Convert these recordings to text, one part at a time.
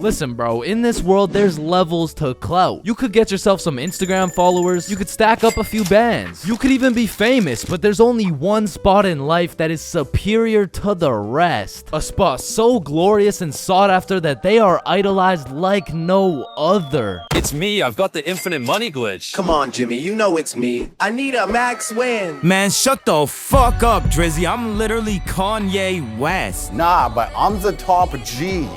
Listen, bro, in this world, there's levels to clout. You could get yourself some Instagram followers, you could stack up a few bands, you could even be famous, but there's only one spot in life that is superior to the rest. A spot so glorious and sought after that they are idolized like no other. It's me, I've got the infinite money glitch. Come on, Jimmy, you know it's me. I need a max win. Man, shut the fuck up, Drizzy. I'm literally Kanye West. Nah, but I'm the top G.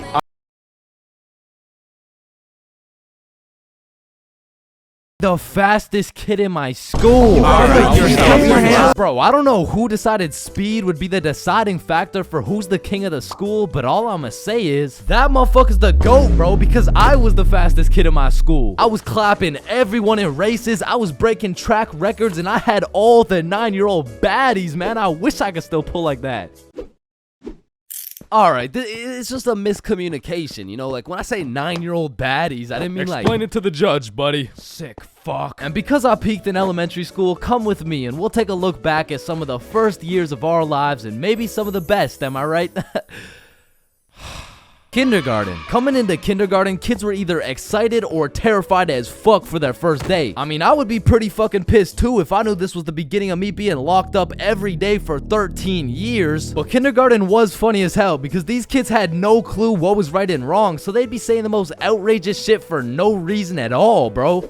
The fastest kid in my school. Bro, I don't know who decided speed would be the deciding factor for who's the king of the school, but all I'ma say is that motherfucker's the GOAT, bro, because I was the fastest kid in my school. I was clapping everyone in races, I was breaking track records, and I had all the 9-year-old baddies, man. I wish I could still pull like that. Alright, it's just a miscommunication, you know, like when I say 9-year-old baddies, I didn't mean like... Explain it to the judge, buddy. Sick fuck. And because I peaked in elementary school, come with me and we'll take a look back at some of the first years of our lives and maybe some of the best, am I right? Kindergarten. Coming into kindergarten, kids were either excited or terrified as fuck for their first day. I mean, I would be pretty fucking pissed too if I knew this was the beginning of me being locked up every day for 13 years. But kindergarten was funny as hell because these kids had no clue what was right and wrong, so they'd be saying the most outrageous shit for no reason at all, bro.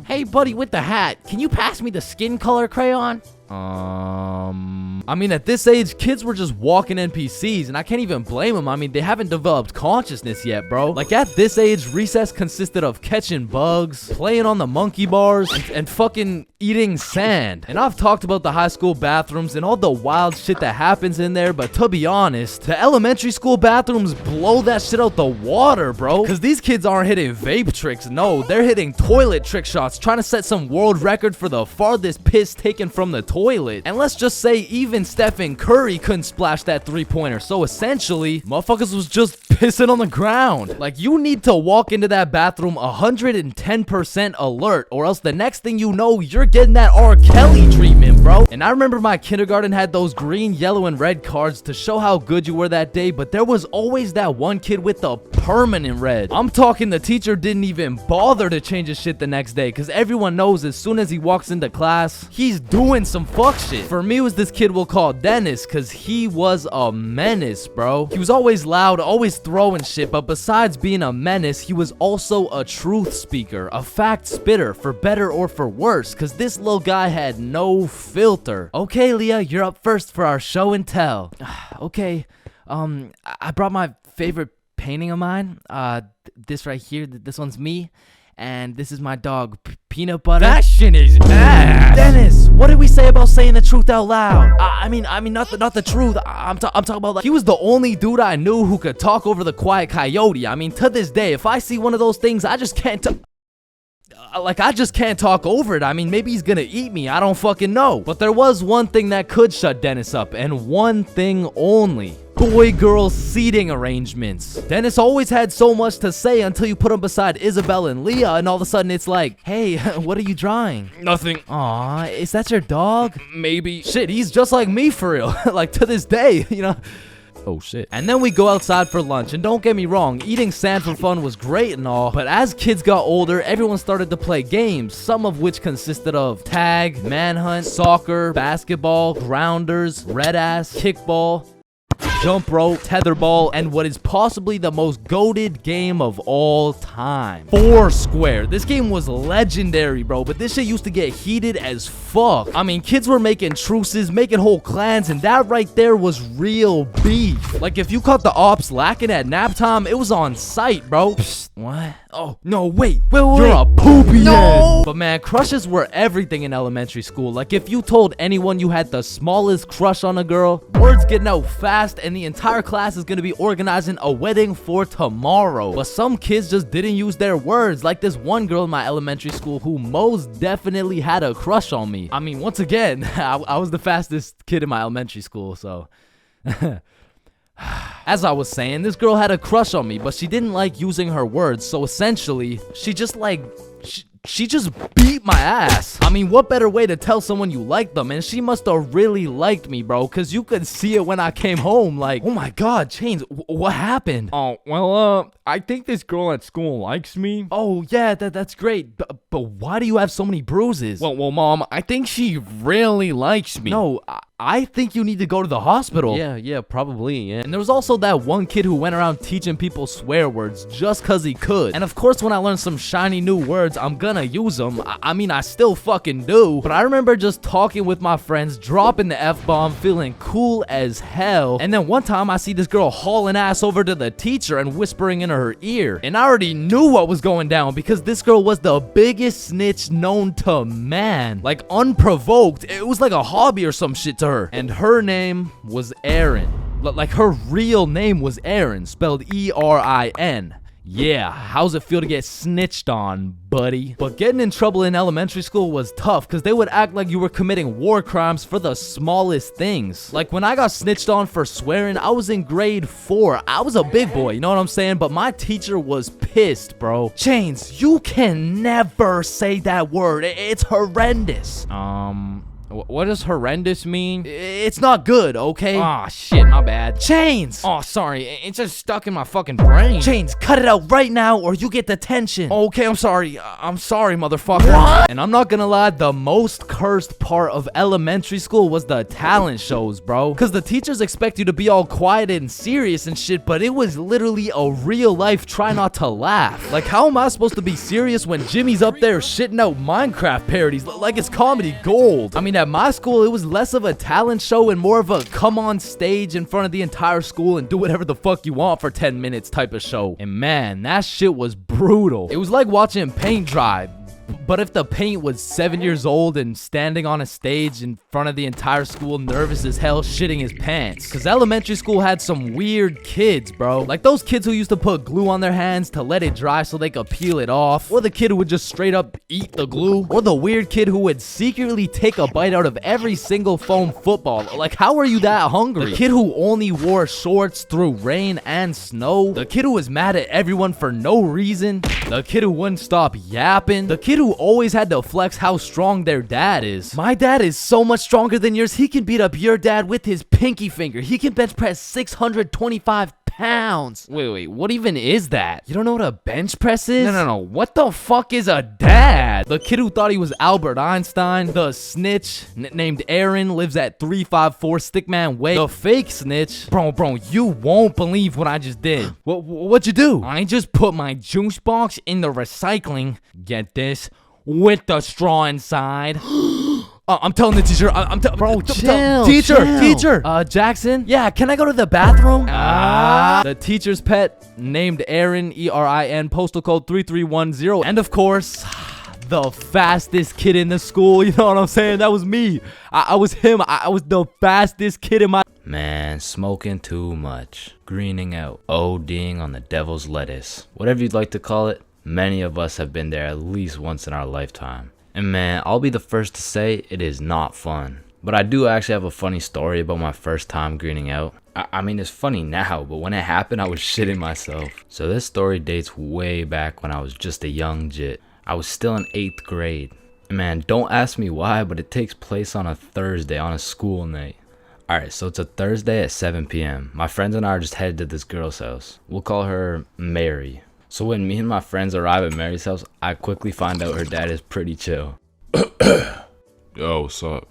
Hey, buddy with the hat, can you pass me the skin color crayon? I mean, at this age, kids were just walking NPCs, and I can't even blame them. I mean, they haven't developed consciousness yet, bro. Like, at this age, recess consisted of catching bugs, playing on the monkey bars, and fucking eating sand. And I've talked about the high school bathrooms and all the wild shit that happens in there, but to be honest, the elementary school bathrooms blow that shit out the water, bro. Because these kids aren't hitting vape tricks, no, they're hitting toilet trick shots, trying to set some world record for the farthest piss taken from the toilet. And let's just say even Stephen Curry couldn't splash that 3-pointer, so essentially, motherfuckers was just pissing on the ground. Like, you need to walk into that bathroom 110% alert, or else the next thing you know, you're getting that R. Kelly treatment, bro. And I remember my kindergarten had those green, yellow, and red cards to show how good you were that day, but there was always that one kid with the permanent red. I'm talking the teacher didn't even bother to change his shit the next day, because everyone knows as soon as he walks into class, he's doing some fuck shit. For me, it was this kid we'll call Dennis, because he was a menace, bro. He was always loud, always throwing shit, but besides being a menace, he was also a truth speaker, a fact spitter, for better or for worse, because this little guy had no filter. Okay, Leah, you're up first for our show and tell. Okay, I brought my favorite painting of mine. This right here, this one's me. And this is my dog, Peanut Butter. That shit is ass. Dennis, what did we say about saying the truth out loud? I mean, not the truth. I'm talking about, like, he was the only dude I knew who could talk over the quiet coyote. I mean, to this day, if I see one of those things, I just can't I just can't talk over it. I mean, maybe he's gonna eat me. I don't fucking know. But there was one thing that could shut Dennis up, and one thing only. Boy-girl seating arrangements. Dennis always had so much to say until you put him beside Isabel and Leah, and all of a sudden it's like, hey, what are you drawing? Nothing. Aw, is that your dog? Maybe. Shit, he's just like me for real. Like, to this day, you know? Oh shit. And then we go outside for lunch, and don't get me wrong, eating sand for fun was great and all, but as kids got older, everyone started to play games, some of which consisted of tag, manhunt, soccer, basketball, grounders, red ass, kickball, jump rope, tetherball, and what is possibly the most goated game of all time, Foursquare. This game was legendary, bro, but this shit used to get heated as fuck. I mean, kids were making truces, making whole clans, and that right there was real beef. Like, if you caught the ops lacking at nap time, it was on sight, bro. Psst, what? Oh, no, wait. You're a poopy head. But man, crushes were everything in elementary school. Like, if you told anyone you had the smallest crush on a girl, word's getting out fast, and the entire class is gonna be organizing a wedding for tomorrow. But some kids just didn't use their words, like this one girl in my elementary school who most definitely had a crush on me. I mean, once again, I was the fastest kid in my elementary school, so... As I was saying, this girl had a crush on me, but she didn't like using her words, so essentially, she just she just beat my ass. I mean, what better way to tell someone you like them? And she must have really liked me, bro, because you could see it when I came home. Like, oh my God, Chains, what happened? Oh, well, I think this girl at school likes me. Oh, yeah, that's great. But why do you have so many bruises? Well, Mom, I think she really likes me. No, I think you need to go to the hospital. Yeah, probably, yeah. And there was also that one kid who went around teaching people swear words just cause he could. And of course, when I learn some shiny new words, I'm gonna use them. I mean, I still fucking do. But I remember just talking with my friends, dropping the F-bomb, feeling cool as hell. And then one time I see this girl hauling ass over to the teacher and whispering in her ear. And I already knew what was going down because this girl was the biggest snitch known to man. Like, unprovoked. It was like a hobby or some shit to her. And her name was Erin. Like, her real name was Erin, spelled E-R-I-N. Yeah, how's it feel to get snitched on, buddy? But getting in trouble in elementary school was tough because they would act like you were committing war crimes for the smallest things. Like when I got snitched on for swearing, I was in grade 4. I was a big boy, you know what I'm saying? But my teacher was pissed, bro. Chains, you can never say that word. It's horrendous. What does horrendous mean? It's not good, okay? Aw, shit, my bad. Chains! Oh, sorry, it's just stuck in my fucking brain. Chains, cut it out right now or you get detention. Okay, I'm sorry, motherfucker. What? And I'm not gonna lie, the most cursed part of elementary school was the talent shows, bro. Cause the teachers expect you to be all quiet and serious and shit, but it was literally a real life try not to laugh. Like, how am I supposed to be serious when Jimmy's up there shitting out Minecraft parodies like it's comedy gold? I mean, at my school, it was less of a talent show and more of a come on stage in front of the entire school and do whatever the fuck you want for 10 minutes type of show. And man, that shit was brutal. It was like watching paint dry. But if the paint was 7 years old and standing on a stage in front of the entire school, nervous as hell, shitting his pants. Cause elementary school had some weird kids, bro. Like those kids who used to put glue on their hands to let it dry so they could peel it off. Or the kid who would just straight up eat the glue. Or the weird kid who would secretly take a bite out of every single foam football. Like, how are you that hungry? The kid who only wore shorts through rain and snow. The kid who was mad at everyone for no reason. The kid who wouldn't stop yapping. The kid who always had to flex how strong their dad is. My dad is so much stronger than yours. He can beat up your dad with his pinky finger. He can bench press 625 pounds. Wait, what even is that? You don't know what a bench press is? No, what the fuck is a dad? The kid who thought he was Albert Einstein. The snitch named Aaron lives at 354 Stickman Way. The fake snitch. Bro, you won't believe what I just did. What'd you do? I just put my juice box in the recycling. Get this? With the straw inside. I'm telling the teacher. Bro, chill. Teacher. Jackson. Yeah, can I go to the bathroom? The teacher's pet named Aaron, E-R-I-N, postal code 3310. And of course, the fastest kid in the school. You know what I'm saying? That was me. I was him. I was the fastest kid in my... Man, smoking too much. Greening out. ODing on the devil's lettuce. Whatever you'd like to call it. Many of us have been there at least once in our lifetime. And man, I'll be the first to say it is not fun. But I do actually have a funny story about my first time greening out. I mean, it's funny now, but when it happened, I was shitting myself. So this story dates way back when I was just a young jit. I was still in 8th grade. And man, don't ask me why, but it takes place on a Thursday on a school night. Alright, so it's a Thursday at 7 p.m. My friends and I are just headed to this girl's house. We'll call her Mary. So when me and my friends arrive at Mary's house, I quickly find out her dad is pretty chill. Yo, what's up?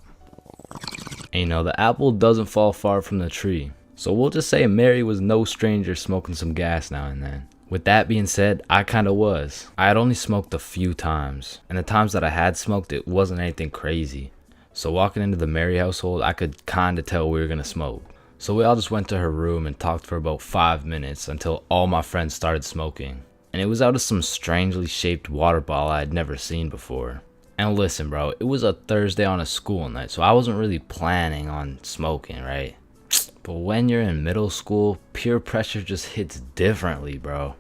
And you know, the apple doesn't fall far from the tree. So we'll just say Mary was no stranger smoking some gas now and then. With that being said, I kinda was. I had only smoked a few times. And the times that I had smoked, it wasn't anything crazy. So walking into the Mary household, I could kinda tell we were gonna smoke. So we all just went to her room and talked for about 5 minutes until all my friends started smoking. And it was out of some strangely shaped water bottle I had never seen before. And listen, bro, it was a Thursday on a school night, so I wasn't really planning on smoking, right? But when you're in middle school, peer pressure just hits differently, bro.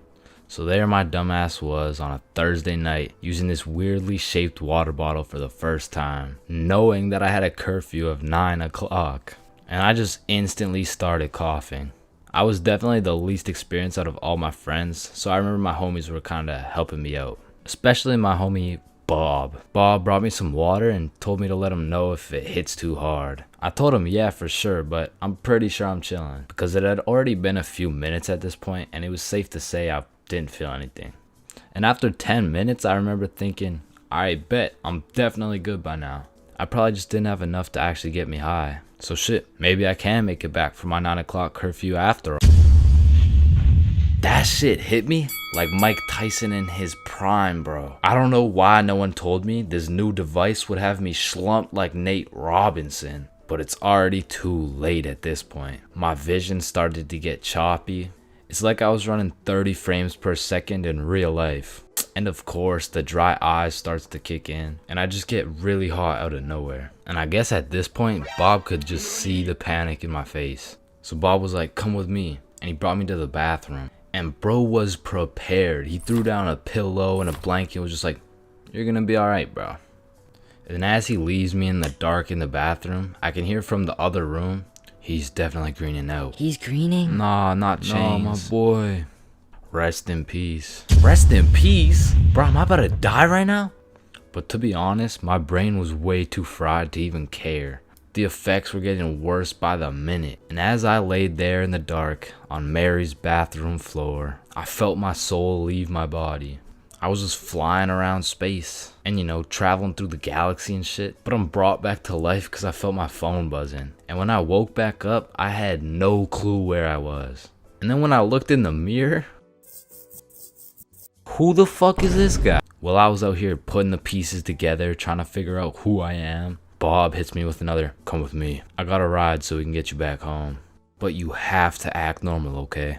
So there my dumbass was on a Thursday night using this weirdly shaped water bottle for the first time, knowing that I had a curfew of 9 o'clock. And I just instantly started coughing. I was definitely the least experienced out of all my friends, so I remember my homies were kinda helping me out. Especially my homie Bob. Bob brought me some water and told me to let him know if it hits too hard. I told him yeah for sure, but I'm pretty sure I'm chilling because it had already been a few minutes at this point and it was safe to say I didn't feel anything. And after 10 minutes, I remember thinking, I bet I'm definitely good by now. I probably just didn't have enough to actually get me high. So shit, maybe I can make it back for my 9 o'clock curfew after all. That shit hit me like Mike Tyson in his prime, bro. I don't know why no one told me this new device would have me slumped like Nate Robinson, but it's already too late at this point. My vision started to get choppy. It's like I was running 30 frames per second in real life. And of course, the dry eye starts to kick in, and I just get really hot out of nowhere. And I guess at this point, Bob could just see the panic in my face. So Bob was like, come with me, and he brought me to the bathroom. And bro was prepared. He threw down a pillow and a blanket and was just like, you're gonna be alright, bro. And as he leaves me in the dark in the bathroom, I can hear from the other room, he's definitely greening out. He's greening? Nah, not Chains. Nah, my boy. Rest in peace. Rest in peace? Bro, am I about to die right now? But to be honest, my brain was way too fried to even care. The effects were getting worse by the minute. And as I laid there in the dark on Mary's bathroom floor, I felt my soul leave my body. I was just flying around space and, you know, traveling through the galaxy and shit. But I'm brought back to life because I felt my phone buzzing. And when I woke back up, I had no clue where I was. And then when I looked in the mirror, who the fuck is this guy? Well, I was out here putting the pieces together, trying to figure out who I am. Bob hits me with another, come with me. I got a ride so we can get you back home. But you have to act normal, okay?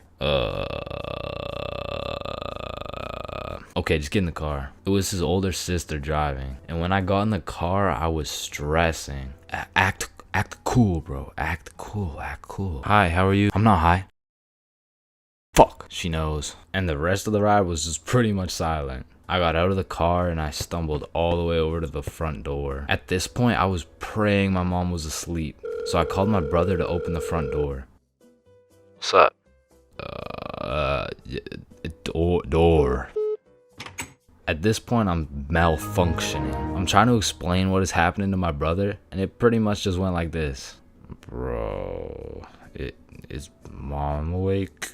Okay, just get in the car. It was his older sister driving. And when I got in the car, I was stressing. Act cool, bro. Act cool. Hi, how are you? I'm not high. Fuck, she knows. And the rest of the ride was just pretty much silent. I got out of the car and I stumbled all the way over to the front door. At this point, I was praying my mom was asleep. So I called my brother to open the front door. What's up? Door. At this point, I'm malfunctioning. I'm trying to explain what is happening to my brother, and it pretty much just went like this. Bro, is mom awake?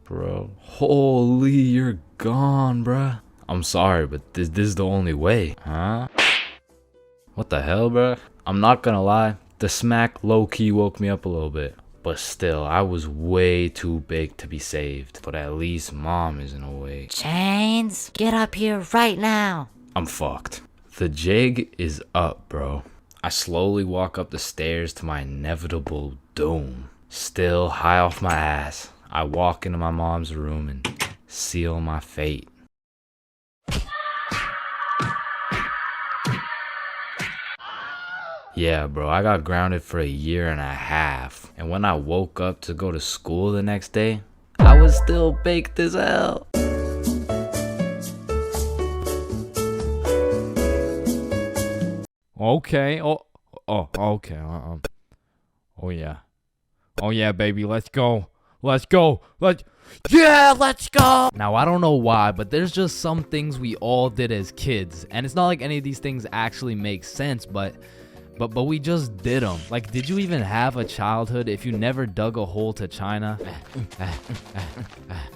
Bro, holy, you're gone, bruh. I'm sorry, but this is the only way, huh? What the hell, bruh? I'm not gonna lie, the smack low-key woke me up a little bit. But still, I was way too big to be saved. But at least mom isn't awake. Chains, get up here right now. I'm fucked. The jig is up, bro. I slowly walk up the stairs to my inevitable doom. Still high off my ass, I walk into my mom's room and seal my fate. Yeah, bro, I got grounded for 1.5 years. And when I woke up to go to school the next day, I was still baked as hell. Okay. Okay. Oh yeah. Oh yeah, baby. Let's go. Let's go. Yeah, let's go. Now, I don't know why, but there's just some things we all did as kids. And it's not like any of these things actually make sense, but we just did them. Like, did you even have a childhood if you never dug a hole to China?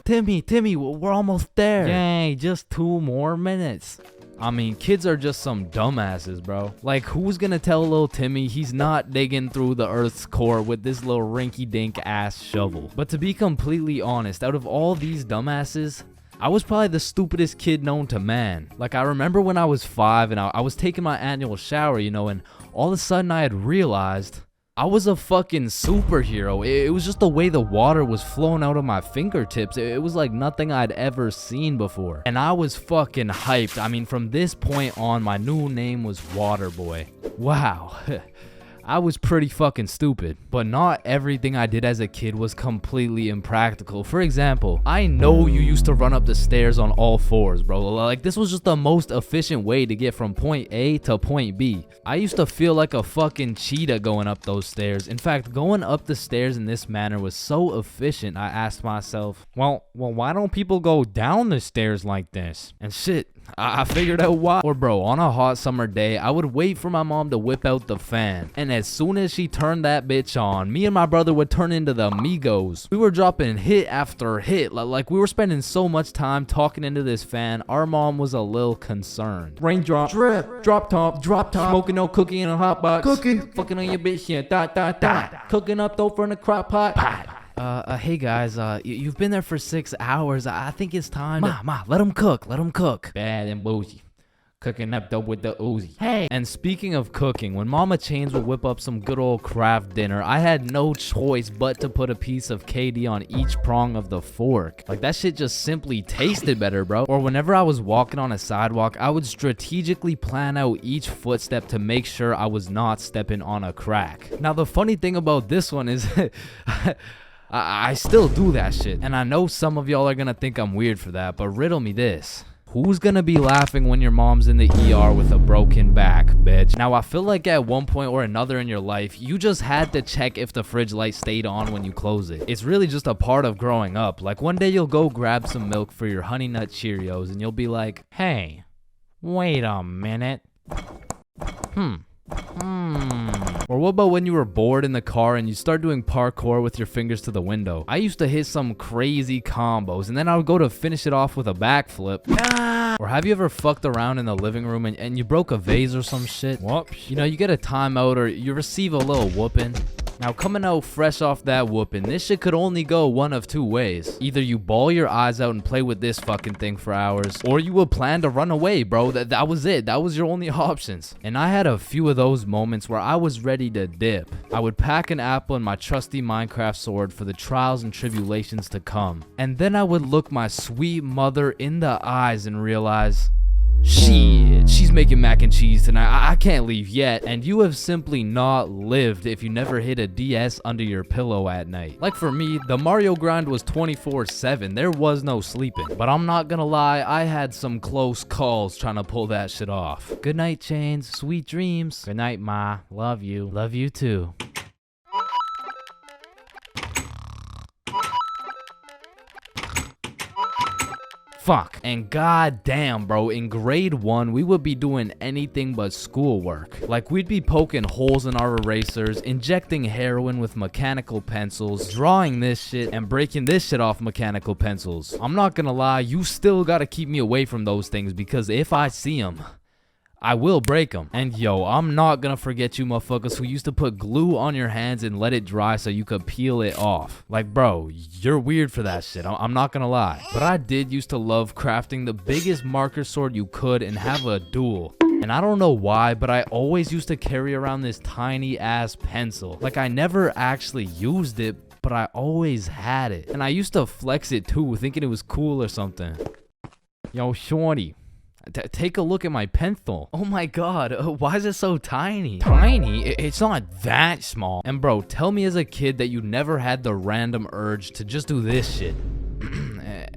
Timmy, we're almost there. Yay, just 2 more minutes. I mean, kids are just some dumbasses, bro. Like, who's gonna tell little Timmy he's not digging through the Earth's core with this little rinky-dink ass shovel? But to be completely honest, out of all these dumbasses, I was probably the stupidest kid known to man. Like, I remember when I was 5 and I was taking my annual shower, you know, and all of a sudden I had realized I was a fucking superhero. It was just the way the water was flowing out of my fingertips. It was like nothing I'd ever seen before. And I was fucking hyped. I mean, from this point on, my new name was Waterboy. Wow. I was pretty fucking stupid. But not everything I did as a kid was completely impractical. For example, I know you used to run up the stairs on all fours, bro. Like, this was just the most efficient way to get from point A to point B. I used to feel like a fucking cheetah going up those stairs. In fact, going up the stairs in this manner was so efficient, I asked myself, Well, why don't people go down the stairs like this? and shit, I figured out why. Or bro, on a hot summer day, I would wait for my mom to whip out the fan. And as soon as she turned that bitch on, me and my brother would turn into the Migos. We were dropping hit after hit. Like we were spending so much time talking into this fan, our mom was a little concerned. Raindrop, drip, drop top, smoking no cookie in a hotbox, cookie, fucking on your bitch, yeah, dot, cooking up dope from the crock pot. Hey guys, you've been there for 6 hours. I think it's time to... Ma, let them cook. Bad and bougie. Cooking up dope with the Uzi. Hey! And speaking of cooking, when Mama Chains would whip up some good old craft dinner, I had no choice but to put a piece of KD on each prong of the fork. Like, that shit just simply tasted better, bro. Or whenever I was walking on a sidewalk, I would strategically plan out each footstep to make sure I was not stepping on a crack. Now, the funny thing about this one is... I still do that shit, and I know some of y'all are gonna think I'm weird for that, but riddle me this. Who's gonna be laughing when your mom's in the ER with a broken back, bitch? Now, I feel like at one point or another in your life, you just had to check if the fridge light stayed on when you close it. It's really just a part of growing up. Like, one day you'll go grab some milk for your Honey Nut Cheerios, and you'll be like, Hey, wait a minute. Or what about when you were bored in the car and you start doing parkour with your fingers to the window? I used to hit some crazy combos and then I would go to finish it off with a backflip. Or have you ever fucked around in the living room and you broke a vase or some shit? Whoops. You know, you get a timeout or you receive a little whooping. Now, coming out fresh off that whooping, this shit could only go one of two ways. Either you bawl your eyes out and play with this fucking thing for hours, or you would plan to run away, bro. That was it. That was your only options. And I had a few of those moments where I was ready to dip. I would pack an apple and my trusty Minecraft sword for the trials and tribulations to come. And then I would look my sweet mother in the eyes and realize, shit, she's making mac and cheese tonight. I can't leave yet. And you have simply not lived if you never hid a DS under your pillow at night. Like for me, the Mario grind was 24/7. There was no sleeping. But I'm not gonna lie, I had some close calls trying to pull that shit off. Good night, Chains. Sweet dreams. Good night, Ma. Love you. Love you too. Fuck. And goddamn, bro, in grade 1, we would be doing anything but schoolwork. Like, we'd be poking holes in our erasers, injecting heroin with mechanical pencils, drawing this shit, and breaking this shit off mechanical pencils. I'm not gonna lie, you still gotta keep me away from those things, because if I see them, I will break them. And yo, I'm not gonna forget you motherfuckers who used to put glue on your hands and let it dry so you could peel it off. Like, bro, you're weird for that shit. I'm not gonna lie. But I did used to love crafting the biggest marker sword you could and have a duel. And I don't know why, but I always used to carry around this tiny ass pencil. Like, I never actually used it, but I always had it. And I used to flex it too, thinking it was cool or something. Yo, shorty. Take a look at my pencil. Oh my god, why is it so tiny? Tiny? It's not that small. And bro, tell me as a kid that you never had the random urge to just do this shit.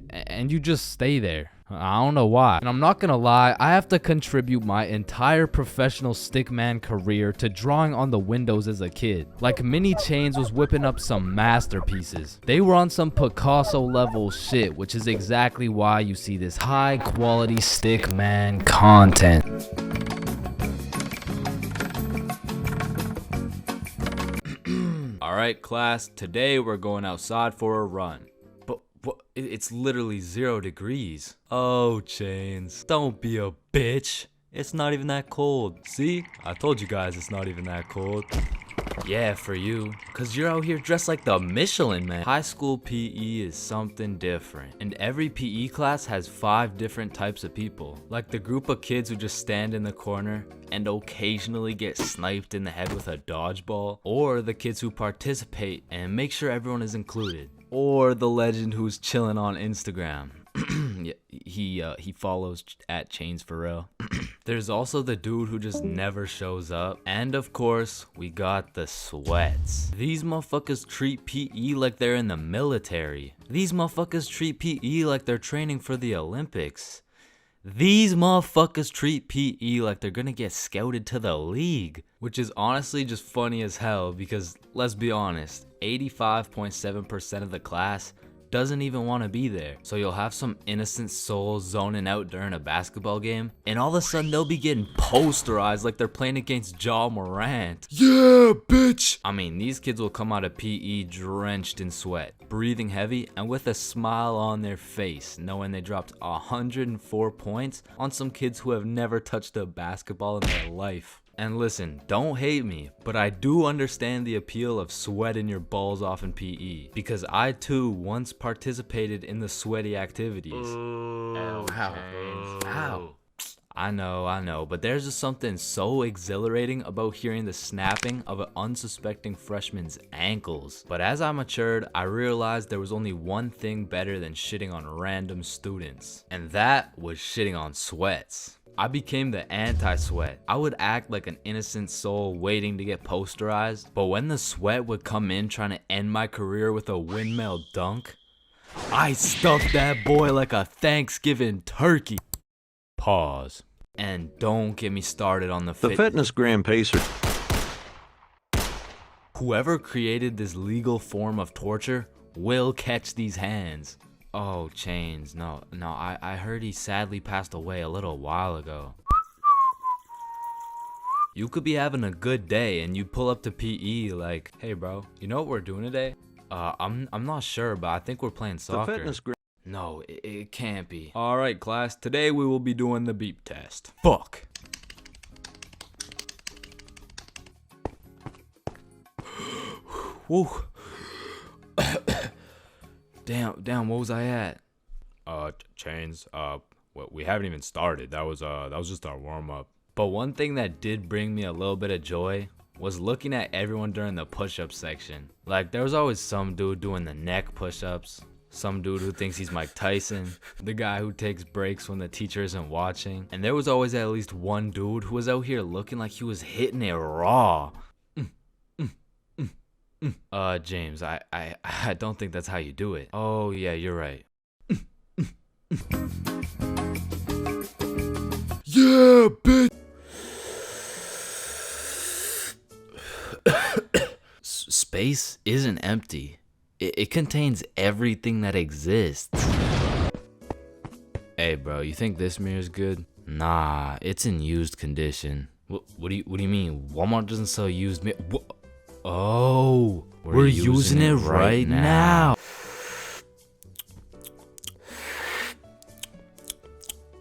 And you just stay there. I don't know why. And I'm not gonna lie, I have to contribute my entire professional stickman career to drawing on the windows as a kid. Like, Mini Chains was whipping up some masterpieces. They were on some Picasso level shit, which is exactly why you see this high quality stickman content. Alright class, today we're going outside for a run. But it's literally 0 degrees. Oh, Chains, don't be a bitch. It's not even that cold. See? I told you guys it's not even that cold. Yeah, for you. Cause you're out here dressed like the Michelin Man. High school PE is something different. And every PE class has 5 different types of people. Like the group of kids who just stand in the corner and occasionally get sniped in the head with a dodgeball. Or the kids who participate and make sure everyone is included. or the legend who's chilling on Instagram. Yeah, he follows at ChainsFR. There's also the dude who just never shows up. And of course, we got the sweats. These motherfuckers treat PE like they're in the military. These motherfuckers treat PE like they're training for the Olympics. These motherfuckers treat PE like they're gonna get scouted to the league. Which is honestly just funny as hell because, let's be honest, 85.7% of the class doesn't even want to be there. So you'll have some innocent souls zoning out during a basketball game, and all of a sudden they'll be getting posterized like they're playing against Ja Morant. Yeah, bitch. I mean, these kids will come out of PE drenched in sweat, breathing heavy, and with a smile on their face, knowing they dropped 104 points on some kids who have never touched a basketball in their life. And listen, don't hate me, but I do understand the appeal of sweating your balls off in PE, because I too once participated in the sweaty activities. Ow. I know, but there's just something so exhilarating about hearing the snapping of an unsuspecting freshman's ankles. But as I matured, I realized there was only one thing better than shitting on random students, and that was shitting on sweats. I became the anti-sweat. I would act like an innocent soul waiting to get posterized, but when the sweat would come in trying to end my career with a windmill dunk, I stuffed that boy like a Thanksgiving turkey. Pause. And don't get me started on the fitness gram pacer. Whoever created this legal form of torture will catch these hands. Oh, Chains, no, I heard he sadly passed away a little while ago. You could be having a good day and you pull up to PE like, hey bro, you know what we're doing today? I'm not sure, but I think we're playing soccer. No, it can't be. Alright class, today we will be doing the beep test. Fuck. Woo. Damn, what was I at? Chains, we haven't even started. That was just our warm-up. But one thing that did bring me a little bit of joy was looking at everyone during the push-up section. Like, there was always some dude doing the neck push-ups, some dude who thinks he's Mike Tyson, the guy who takes breaks when the teacher isn't watching, and there was always at least one dude who was out here looking like he was hitting it raw. James, I don't think that's how you do it. Oh, yeah, you're right. Yeah, bitch. Space isn't empty. It contains everything that exists. Hey, bro, you think this mirror's good? Nah, it's in used condition. What do you mean? Walmart doesn't sell used mirror. Oh, we're using it right now.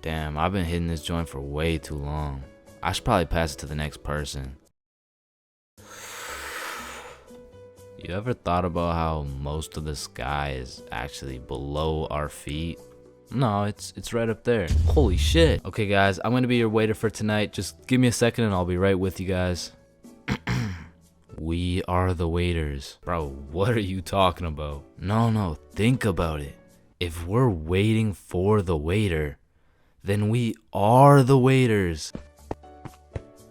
Damn, I've been hitting this joint for way too long. I should probably pass it to the next person. You ever thought about how most of the sky is actually below our feet? No, it's right up there. Holy shit. Okay guys, I'm gonna be your waiter for tonight. Just give me a second and I'll be right with you guys. We are the waiters. Bro, what are you talking about? No, think about it. If we're waiting for the waiter, then we are the waiters.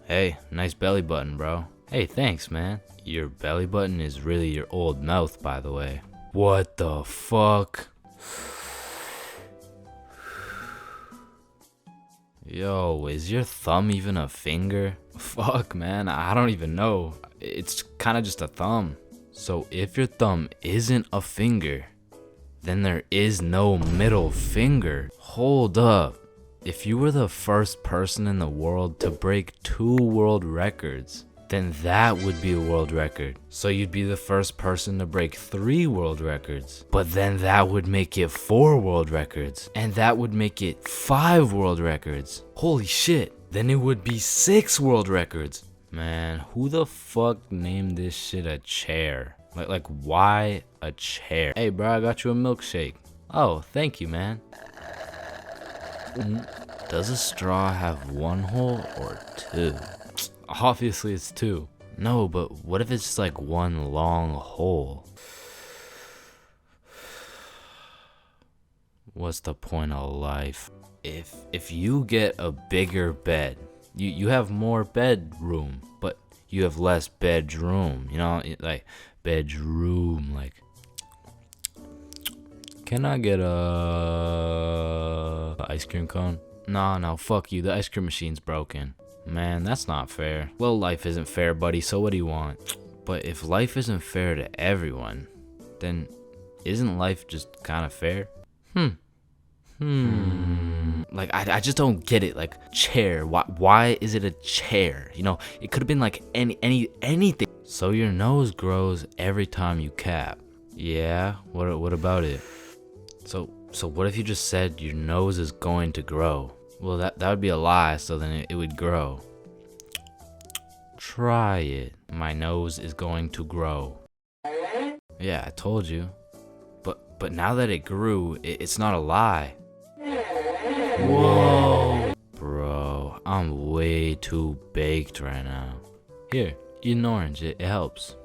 Hey, nice belly button, bro. Hey, thanks, man. Your belly button is really your old mouth, by the way. What the fuck? Yo, is your thumb even a finger? Fuck, man, I don't even know. It's kind of just a thumb. So if your thumb isn't a finger, then there is no middle finger. Hold up. If you were the first person in the world to break 2 world records, then that would be a world record. So you'd be the first person to break 3 world records. But then that would make it 4 world records. And that would make it 5 world records. Holy shit. Then it would be 6 world records. Man, who the fuck named this shit a chair? Like why a chair? Hey bro, I got you a milkshake. Oh, thank you, man. Does a straw have 1 hole or 2? Obviously it's 2. No, but what if it's just like 1 long hole? What's the point of life? If you get a bigger bed, you have more bedroom, but you have less bedroom. You know, like bedroom. Like, can I get a ice cream cone? No, fuck you. The ice cream machine's broken. Man, that's not fair. Well, life isn't fair, buddy. So what do you want? But if life isn't fair to everyone, then isn't life just kind of fair? Like, I just don't get it. Like, chair. Why is it a chair? You know, it could have been like anything. So your nose grows every time you cap. Yeah. What about it? So what if you just said your nose is going to grow? Well, that would be a lie. So then it would grow. Try it. My nose is going to grow. Yeah, I told you. But now that it grew, it's not a lie. Whoa. Bro, I'm way too baked right now. Here, eat an orange. It helps.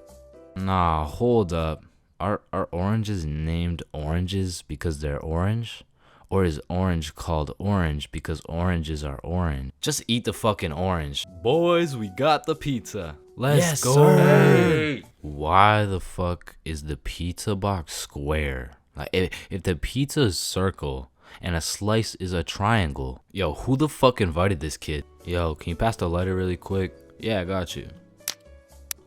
Nah, hold up. Are oranges named oranges because they're orange? Or is orange called orange because oranges are orange? Just eat the fucking orange. Boys, we got the pizza. Let's go. Sir. Why the fuck is the pizza box square? Like, if the pizza is circle and a slice is a triangle, yo, who the fuck invited this kid? Yo, can you pass the lighter really quick? Yeah, I got you.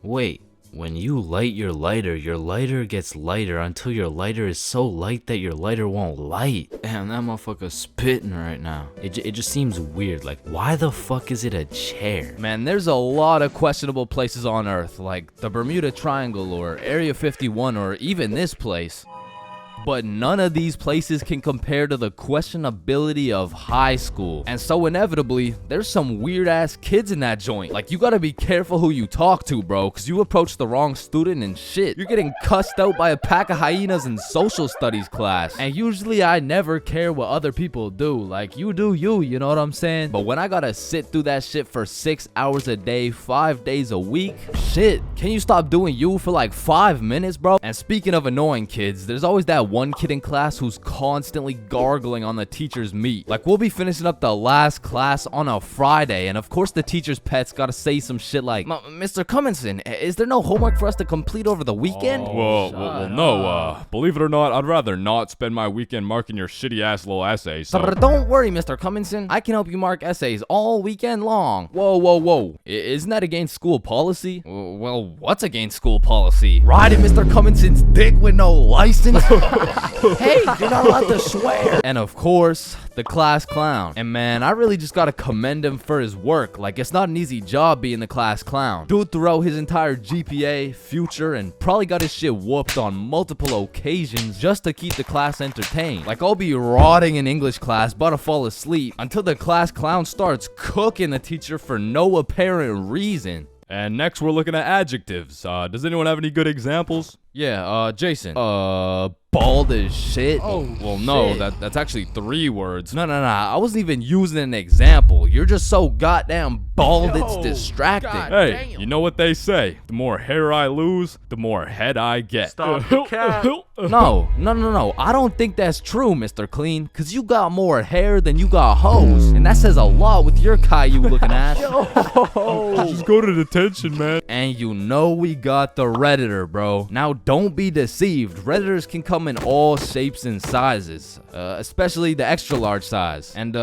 Wait, when you light your lighter gets lighter until your lighter is so light that your lighter won't light. Damn, that motherfucker's spitting right now. It just seems weird. Like, why the fuck is it a chair? Man, there's a lot of questionable places on Earth, like the Bermuda Triangle or Area 51 or even this place. But none of these places can compare to the questionability of high school. And so inevitably, there's some weird ass kids in that joint. Like, you gotta be careful who you talk to, bro, cause you approach the wrong student and shit, you're getting cussed out by a pack of hyenas in social studies class. And usually I never care what other people do. Like, you do you know what I'm saying? But when I gotta sit through that shit for 6 hours a day, 5 days a week, shit, can you stop doing you for like 5 minutes, bro? And speaking of annoying kids, there's always that one kid in class who's constantly gargling on the teacher's meat. Like, we'll be finishing up the last class on a Friday, and of course the teacher's pet's gotta say some shit like, Mr. Cummingson, is there no homework for us to complete over the weekend? Well, no, believe it or not, I'd rather not spend my weekend marking your shitty ass little essays. So. Don't worry, Mr. Cummingson, I can help you mark essays all weekend long. Whoa. Isn't that against school policy? Well, what's against school policy? Riding Mr. Cummingson's dick with no license? Hey, you're not allowed to swear. And of course, the class clown. And man, I really just gotta commend him for his work. Like, it's not an easy job being the class clown. Dude threw out his entire GPA, future, and probably got his shit whooped on multiple occasions just to keep the class entertained. Like, I'll be rotting in English class, about to fall asleep, until the class clown starts cooking the teacher for no apparent reason. And next we're looking at adjectives. Does anyone have any good examples? Yeah, Jason. Bald as shit. Oh, well, no, that's actually 3 words. No, I wasn't even using an example. You're just so goddamn bald, it's distracting. Hey, you know what they say? The more hair I lose, the more head I get. Stop the cat. No. I don't think that's true, Mr. Clean, because you got more hair than you got hoes. And that says a lot with your Caillou looking ass. Just go to detention, man. And you know we got the Redditor, bro. Now, don't be deceived. Redditors can come in all shapes and sizes, especially the extra large size, and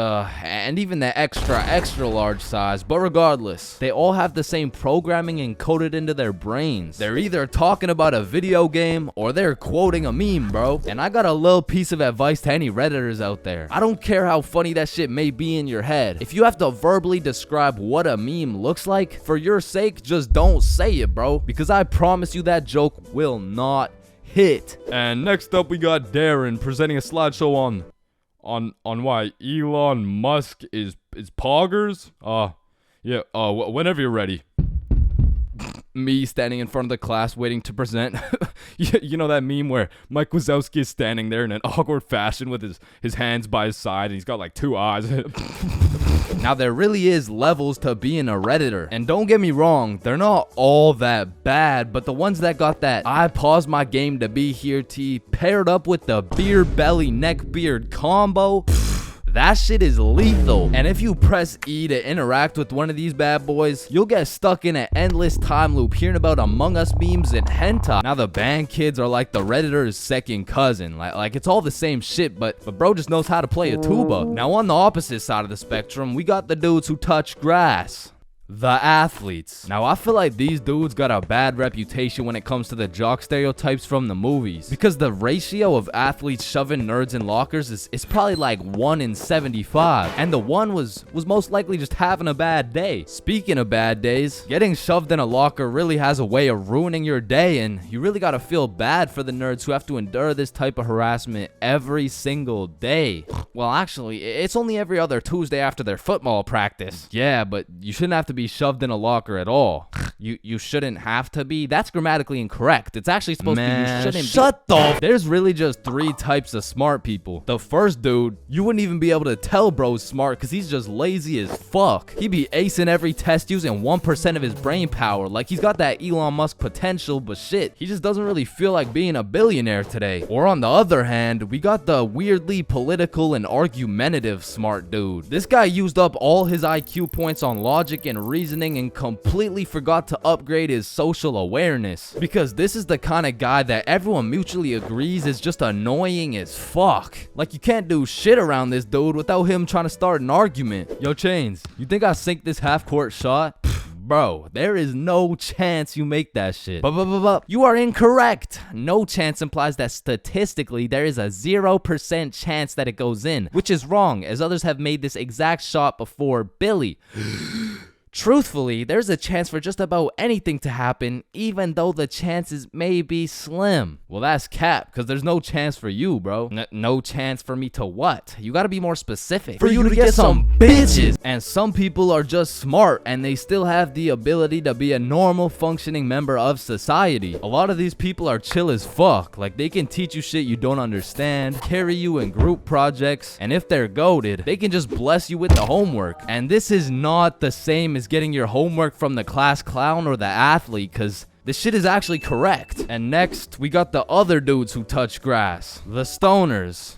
even the extra large size. But regardless, they all have the same programming encoded into their brains. They're either talking about a video game or they're quoting a meme, bro. And I got a little piece of advice to any Redditors out there. I don't care how funny that shit may be in your head. If you have to verbally describe what a meme looks like, for your sake, just don't say it, bro, because I promise you that joke will not hit. And next up we got Darren presenting a slideshow on why Elon Musk is poggers. Whenever you're ready. Me standing in front of the class waiting to present. You know that meme where Mike Wazowski is standing there in an awkward fashion with his hands by his side and he's got like 2 eyes. Now there really is levels to being a Redditor, and don't get me wrong, they're not all that bad, but the ones that got that I paused my game to be here T paired up with the beard belly neck beard combo, that shit is lethal. And if you press E to interact with one of these bad boys, you'll get stuck in an endless time loop hearing about Among Us memes and hentai. Now the band kids are like the Redditor's second cousin. Like it's all the same shit, but bro just knows how to play a tuba. Now on the opposite side of the spectrum, we got the dudes who touch grass. The athletes. Now I feel like these dudes got a bad reputation when it comes to the jock stereotypes from the movies, because the ratio of athletes shoving nerds in lockers is probably like 1 in 75, and the one was most likely just having a bad day. Speaking of bad days, getting shoved in a locker really has a way of ruining your day, and you really gotta feel bad for the nerds who have to endure this type of harassment every single day. Well, actually, it's only every other Tuesday after their football practice. Yeah, but you shouldn't have to be shoved in a locker at all. You shouldn't have to be. That's grammatically incorrect. It's actually supposed to be you shouldn't shut the There's really just 3 types of smart people. The first dude, you wouldn't even be able to tell bro's smart because he's just lazy as fuck. He be acing every test using 1% of his brain power. Like he's got that Elon Musk potential, but shit, he just doesn't really feel like being a billionaire today. Or on the other hand, we got the weirdly political and argumentative smart dude. This guy used up all his IQ points on logic and reasoning and completely forgot to upgrade his social awareness, because this is the kind of guy that everyone mutually agrees is just annoying as fuck. Like you can't do shit around this dude without him trying to start an argument. Yo Chains, you think I sink this half-court shot? Bro, there is no chance you make that shit. But you are incorrect. No chance implies that statistically there is a 0% chance that it goes in, which is wrong, as others have made this exact shot before Billy. Truthfully, there's a chance for just about anything to happen, even though the chances may be slim. Well, that's cap, because there's no chance for you, bro. No chance for me to what? You gotta be more specific. For you to get some bitches! And some people are just smart, and they still have the ability to be a normal functioning member of society. A lot of these people are chill as fuck. Like, they can teach you shit you don't understand, carry you in group projects, and if they're goated, they can just bless you with the homework. And this is not the same as getting your homework from the class clown or the athlete, because this shit is actually correct. And next, we got the other dudes who touch grass. The stoners.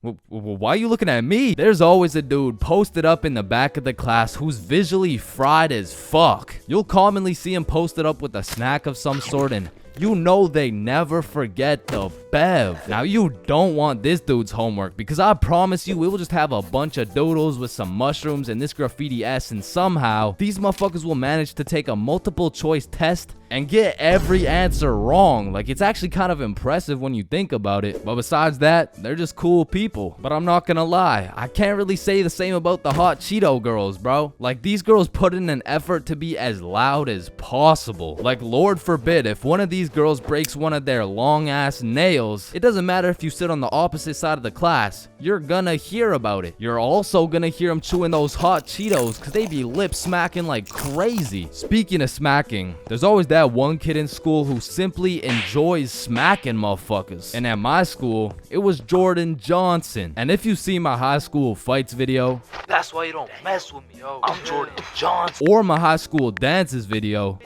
Why are you looking at me? There's always a dude posted up in the back of the class who's visually fried as fuck. You'll commonly see him posted up with a snack of some sort, and you know they never forget the bev. Now you don't want this dude's homework, because I promise you it will just have a bunch of doodles with some mushrooms and this graffiti S, and somehow these motherfuckers will manage to take a multiple choice test and get every answer wrong. Like, it's actually kind of impressive when you think about it. But besides that, they're just cool people. But I'm not gonna lie, I can't really say the same about the hot Cheeto girls, bro. Like, these girls put in an effort to be as loud as possible. Like, Lord forbid, if one of these girls breaks one of their long ass nails, it doesn't matter if you sit on the opposite side of the class, you're gonna hear about it. You're also gonna hear them chewing those hot Cheetos, because they be lip smacking like crazy. Speaking of smacking, there's always that one kid in school who simply enjoys smacking motherfuckers. And at my school, it was Jordan Johnson. And if you see my high school fights video, that's why you don't mess with me, yo. I'm Jordan Johnson. or my high school dances video,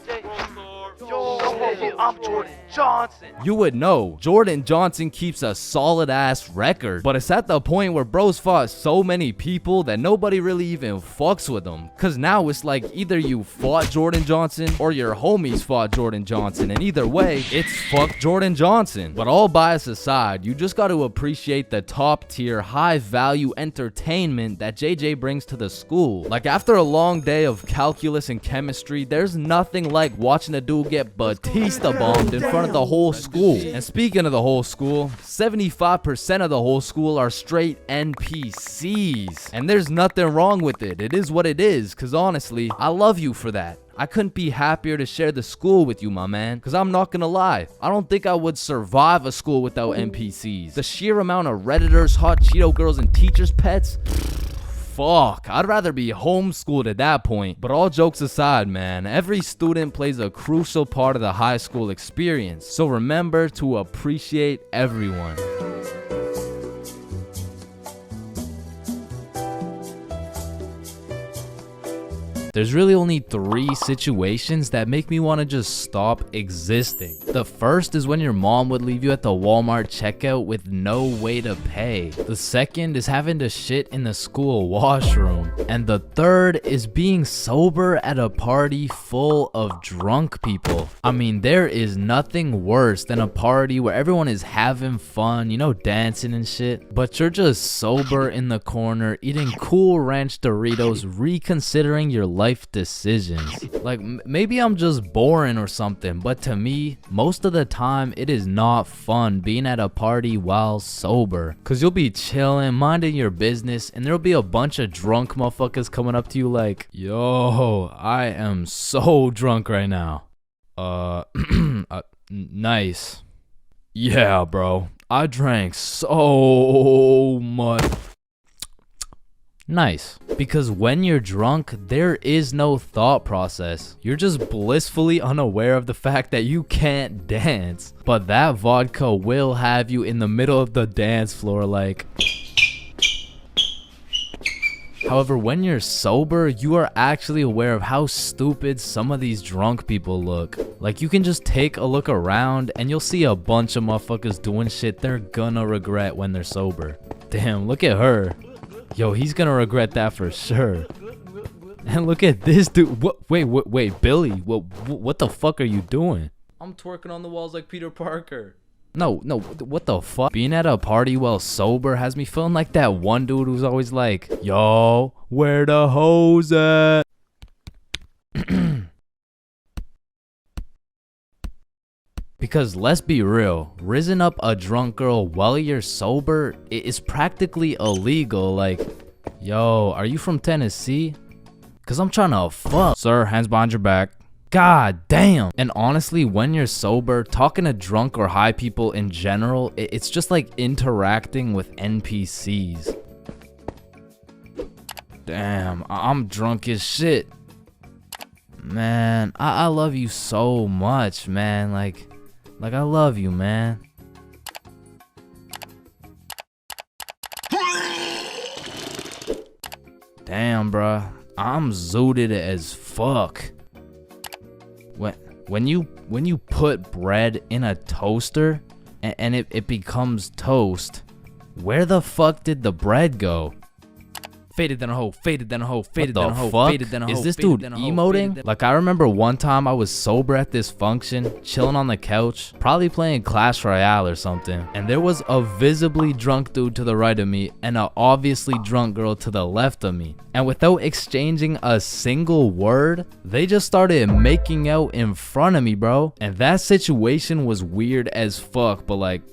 I'm Jordan Johnson. you would know Jordan Johnson keeps a solid ass record. But it's at the point where bros fought so many people that nobody really even fucks with them. Cause now it's like either you fought Jordan Johnson or your homies fought Jordan Johnson. And either way, it's fuck Jordan Johnson. But all bias aside, you just got to appreciate the top tier, high value entertainment that JJ brings to the school. Like, after a long day of calculus and chemistry, there's nothing like watching a dude get Batista bombed in front of the whole school. And speaking of the whole school, 75% of the whole school are straight NPCs. And there's nothing wrong with it. It is what it is, cause honestly, I love you for that. I couldn't be happier to share the school with you, my man. Cause I'm not gonna lie, I don't think I would survive a school without NPCs. The sheer amount of Redditors, hot Cheeto girls, and teachers' pets, fuck, I'd rather be homeschooled at that point. But all jokes aside, man, every student plays a crucial part of the high school experience. So remember to appreciate everyone. There's really only 3 situations that make me want to just stop existing. The first is when your mom would leave you at the Walmart checkout with no way to pay. The second is having to shit in the school washroom. And the third is being sober at a party full of drunk people. I mean, there is nothing worse than a party where everyone is having fun, you know, dancing and shit, but you're just sober in the corner eating Cool Ranch Doritos, reconsidering your life decisions. Like, maybe I'm just boring or something, but to me, most of the time, it is not fun being at a party while sober. Cause you'll be chilling, minding your business, and there'll be a bunch of drunk motherfuckers coming up to you like, yo, I am so drunk right now. Nice. Yeah, bro. I drank so much. Nice. Because when you're drunk, there is no thought process. You're just blissfully unaware of the fact that you can't dance. But that vodka will have you in the middle of the dance floor like... However, when you're sober, you are actually aware of how stupid some of these drunk people look. Like, you can just take a look around and you'll see a bunch of motherfuckers doing shit they're gonna regret when they're sober. Damn, look at her. Yo, he's gonna regret that for sure. And look at this dude. What? Wait, Billy. What the fuck are you doing? I'm twerking on the walls like Peter Parker. No, what the fuck? Being at a party while sober has me feeling like that one dude who's always like, yo, where the hoes at? Because let's be real, rizzing up a drunk girl while you're sober is practically illegal. Like, yo, are you from Tennessee? Cause I'm trying to fuck. Sir, hands behind your back. God damn. And honestly, when you're sober, talking to drunk or high people in general, it's just like interacting with NPCs. Damn, I'm drunk as shit. Man, I love you so much, man. Like I love you, man. Damn, bruh. I'm zooted as fuck. When you put bread in a toaster and it becomes toast, where the fuck did the bread go? Faded than a hoe, faded than a hoe, faded than a hoe, faded than a hoe. Is this dude emoting? Like, I remember one time I was sober at this function, chilling on the couch, probably playing Clash Royale or something, and there was a visibly drunk dude to the right of me and a obviously drunk girl to the left of me. And without exchanging a single word, they just started making out in front of me, bro. And that situation was weird as fuck, but like,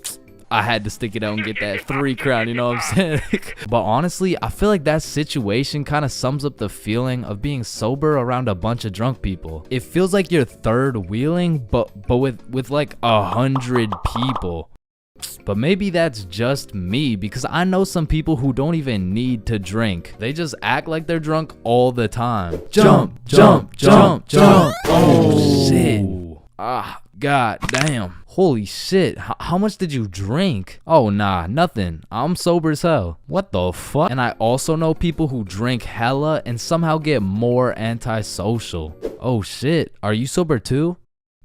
I had to stick it out and get that 3 crown, you know what I'm saying? But honestly, I feel like that situation kind of sums up the feeling of being sober around a bunch of drunk people. It feels like you're third wheeling, but with like 100 people. But maybe that's just me, because I know some people who don't even need to drink. They just act like they're drunk all the time. Jump, jump, jump, jump. Oh, shit. Ah, god damn. Holy shit, how much did you drink? Oh nah, nothing. I'm sober as hell. What the fuck? And I also know people who drink hella and somehow get more antisocial. Oh shit, are you sober too?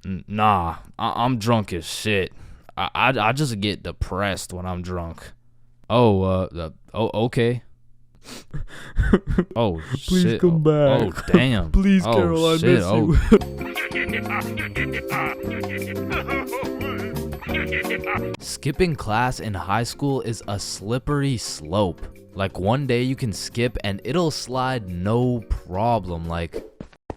Nah, I'm drunk as shit. I just get depressed when I'm drunk. Oh, okay. Oh Please shit. come back. Oh damn. Please, Carol, I miss you. Skipping class in high school is a slippery slope. Like, one day you can skip and it'll slide no problem. Like,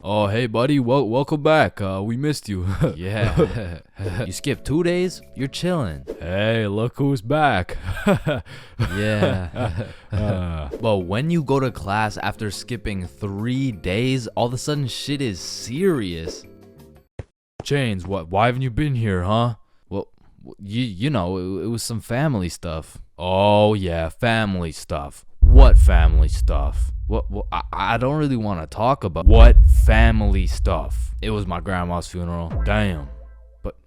oh hey buddy, welcome back. We missed you. Yeah. You skip 2 days, you're chilling. Hey, look who's back. Yeah. But when you go to class after skipping 3 days, all of a sudden shit is serious. Chains, why haven't you been here, huh? Well, you know, it was some family stuff. Oh yeah, family stuff. What family stuff? What I don't really want to talk about what family stuff. It was my grandma's funeral. Damn.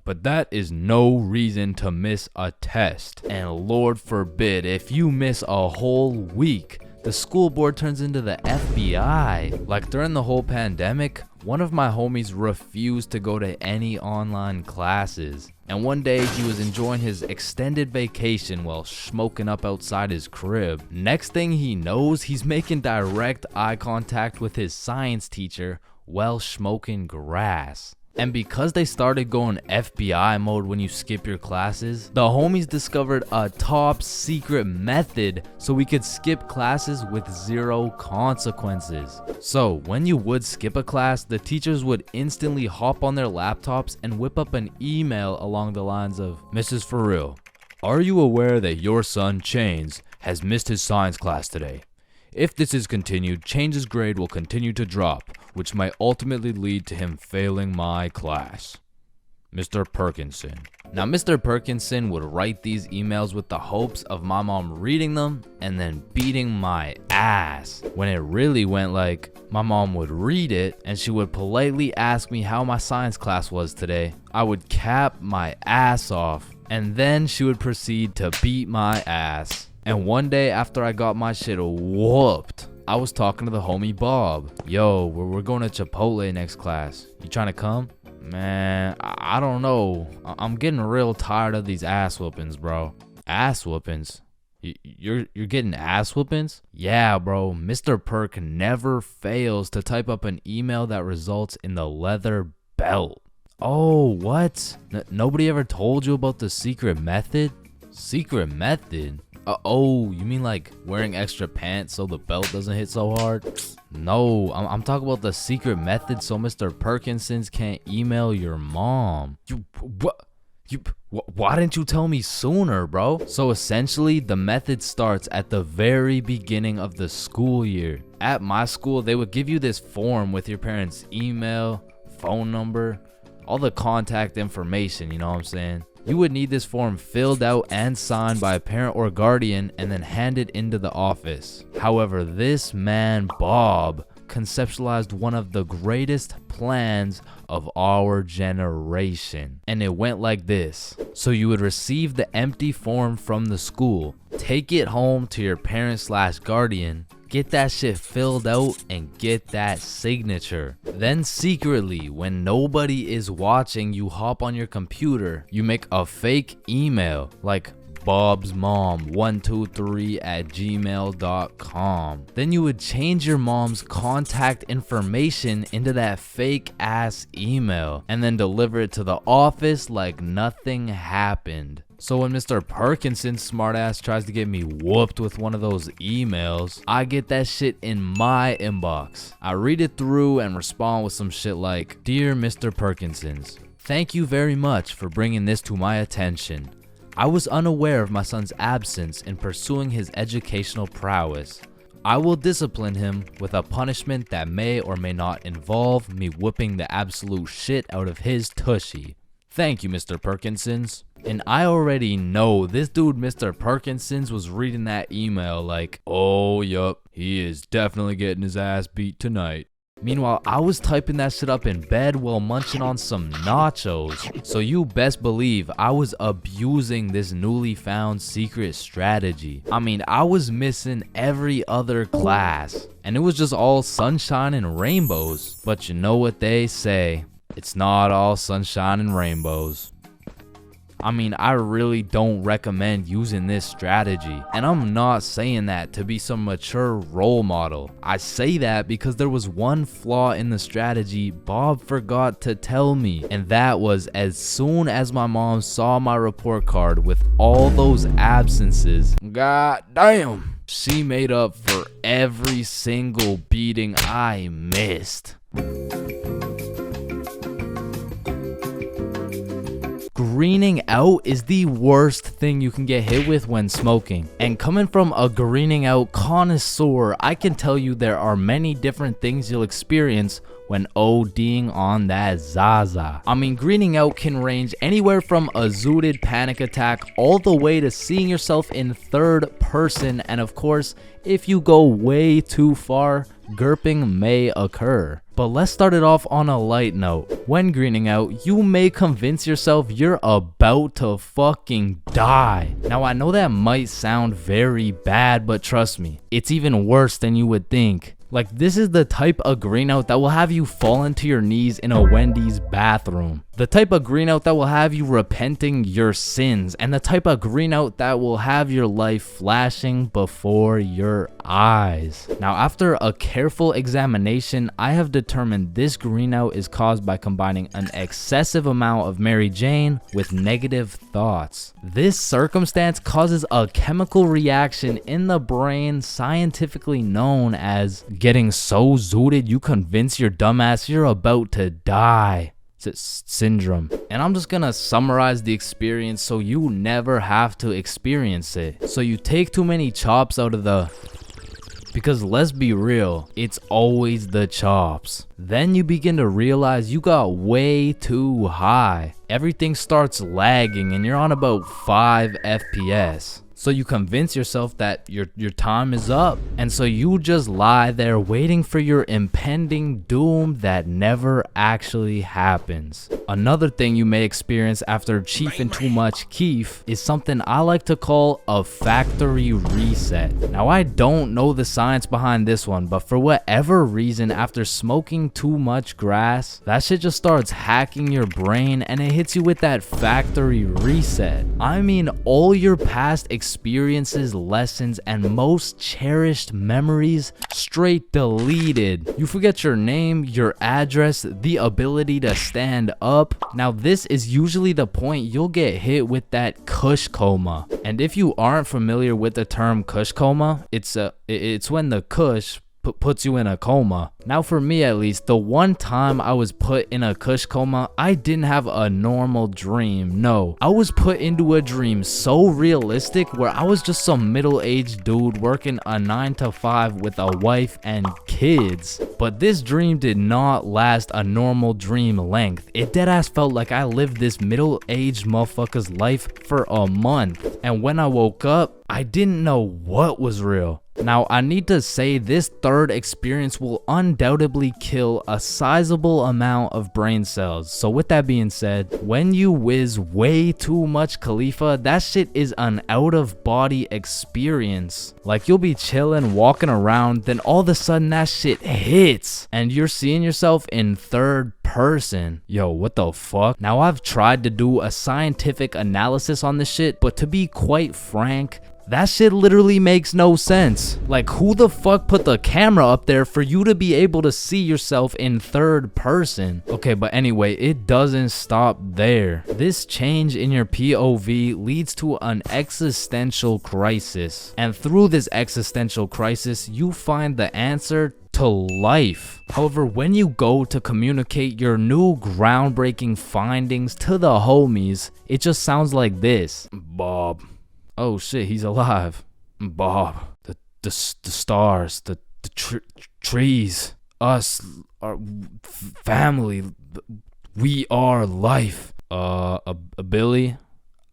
But that is no reason to miss a test. And Lord forbid if you miss a whole week. the school board turns into the FBI. Like during the whole pandemic, one of my homies refused to go to any online classes. And one day he was enjoying his extended vacation while smoking up outside his crib. Next thing he knows, he's making direct eye contact with his science teacher while smoking grass. And because they started going FBI mode when you skip your classes, the homies discovered a top secret method so we could skip classes with 0 consequences. So when you would skip a class, the teachers would instantly hop on their laptops and whip up an email along the lines of, "Mrs. For real, are you aware that your son Chains has missed his science class today? If this is continued, Chains' grade will continue to drop, which might ultimately lead to him failing my class. Mr. Perkinson." Now, Mr. Perkinson would write these emails with the hopes of my mom reading them and then beating my ass. When it really went like, my mom would read it and she would politely ask me how my science class was today. I would cap my ass off and then she would proceed to beat my ass. And one day after I got my shit whooped, I was talking to the homie Bob. "Yo, we're going to Chipotle next class. You trying to come?" "Man, I don't know. I'm getting real tired of these ass whoopings, bro." "Ass whoopings? You're getting ass whoopings?" "Yeah, bro. Mr. Perk never fails to type up an email that results in the leather belt." "Oh, what? Nobody ever told you about the secret method?" "Secret method? Oh, you mean like wearing extra pants so the belt doesn't hit so hard?" "No, I'm talking about the secret method so Mr. Perkinsons can't email your mom." Why didn't you tell me sooner, bro?" So essentially, the method starts at the very beginning of the school year. At my school, they would give you this form with your parents' email, phone number, all the contact information, you know what I'm saying? You would need this form filled out and signed by a parent or guardian and then handed into the office. However, this man, Bob, conceptualized one of the greatest plans of our generation. And it went like this. So you would receive the empty form from the school, take it home to your parent/guardian, get that shit filled out and get that signature. Then secretly, when nobody is watching, you hop on your computer, you make a fake email like bobsmom123@gmail.com. Then you would change your mom's contact information into that fake ass email and then deliver it to the office like nothing happened. So when Mr. Perkinson's smartass tries to get me whooped with one of those emails, I get that shit in my inbox. I read it through and respond with some shit like, "Dear Mr. Perkinsons, thank you very much for bringing this to my attention. I was unaware of my son's absence in pursuing his educational prowess. I will discipline him with a punishment that may or may not involve me whipping the absolute shit out of his tushy. Thank you, Mr. Perkinsons." And I already know this dude, Mr. Perkinsons, was reading that email like, "Oh, yup, he is definitely getting his ass beat tonight." Meanwhile, I was typing that shit up in bed while munching on some nachos. So you best believe I was abusing this newly found secret strategy. I mean, I was missing every other class, and it was just all sunshine and rainbows. But you know what they say, it's not all sunshine and rainbows. I mean, I really don't recommend using this strategy. And I'm not saying that to be some mature role model. I say that because there was one flaw in the strategy Bob forgot to tell me. And that was, as soon as my mom saw my report card with all those absences, god damn, she made up for every single beating I missed. Greening out is the worst thing you can get hit with when smoking. And coming from a greening out connoisseur, I can tell you there are many different things you'll experience when ODing on that Zaza. I mean, greening out can range anywhere from a zooted panic attack all the way to seeing yourself in third person, and of course, if you go way too far, Gurping may occur. But let's start it off on a light note. When greening out, you may convince yourself you're about to fucking die. Now I know that might sound very bad, but trust me, it's even worse than you would think. Like, this is the type of green out that will have you fall into your knees in a Wendy's bathroom. The type of green out that will have you repenting your sins. And the type of green out that will have your life flashing before your eyes. Now, after a careful examination, I have determined this green out is caused by combining an excessive amount of Mary Jane with negative thoughts. This circumstance causes a chemical reaction in the brain scientifically known as getting so zooted you convince your dumbass you're about to die syndrome. And I'm just gonna summarize the experience so you never have to experience it. So you take too many chops out of the... Because let's be real, it's always the chops. Then you begin to realize you got way too high. Everything starts lagging and you're on about 5 FPS. So you convince yourself that your time is up. And so you just lie there waiting for your impending doom that never actually happens. Another thing you may experience after chiefing too much keef is something I like to call a factory reset. Now I don't know the science behind this one, but for whatever reason, after smoking too much grass, that shit just starts hacking your brain and it hits you with that factory reset. I mean, all your past experiences, lessons, and most cherished memories straight deleted. You forget your name, your address, the ability to stand up. Now this is usually the point you'll get hit with that kush coma. And if you aren't familiar with the term kush coma, it's when the kush puts you in a coma. Now for me at least, the one time I was put in a kush coma, I didn't have a normal dream. No, I was put into a dream so realistic where I was just some middle-aged dude working a 9 to 5 with a wife and kids. But this dream did not last a normal dream length. It deadass felt like I lived this middle-aged motherfucker's life for a month. And when I woke up, I didn't know what was real. Now, I need to say this third experience will undoubtedly kill a sizable amount of brain cells. So with that being said, when you whiz way too much Khalifa, that shit is an out-of-body experience. Like, you'll be chilling, walking around, then all of a sudden that shit hits, and you're seeing yourself in third person. Yo, what the fuck? Now, I've tried to do a scientific analysis on this shit, but to be quite frank, that shit literally makes no sense. Like, who the fuck put the camera up there for you to be able to see yourself in third person? Okay, but anyway, it doesn't stop there. This change in your POV leads to an existential crisis. And through this existential crisis, you find the answer to life. However, when you go to communicate your new groundbreaking findings to the homies, it just sounds like this. Bob. Oh shit, he's alive. Bob, the stars, the trees, us, our family, we are life. Billy,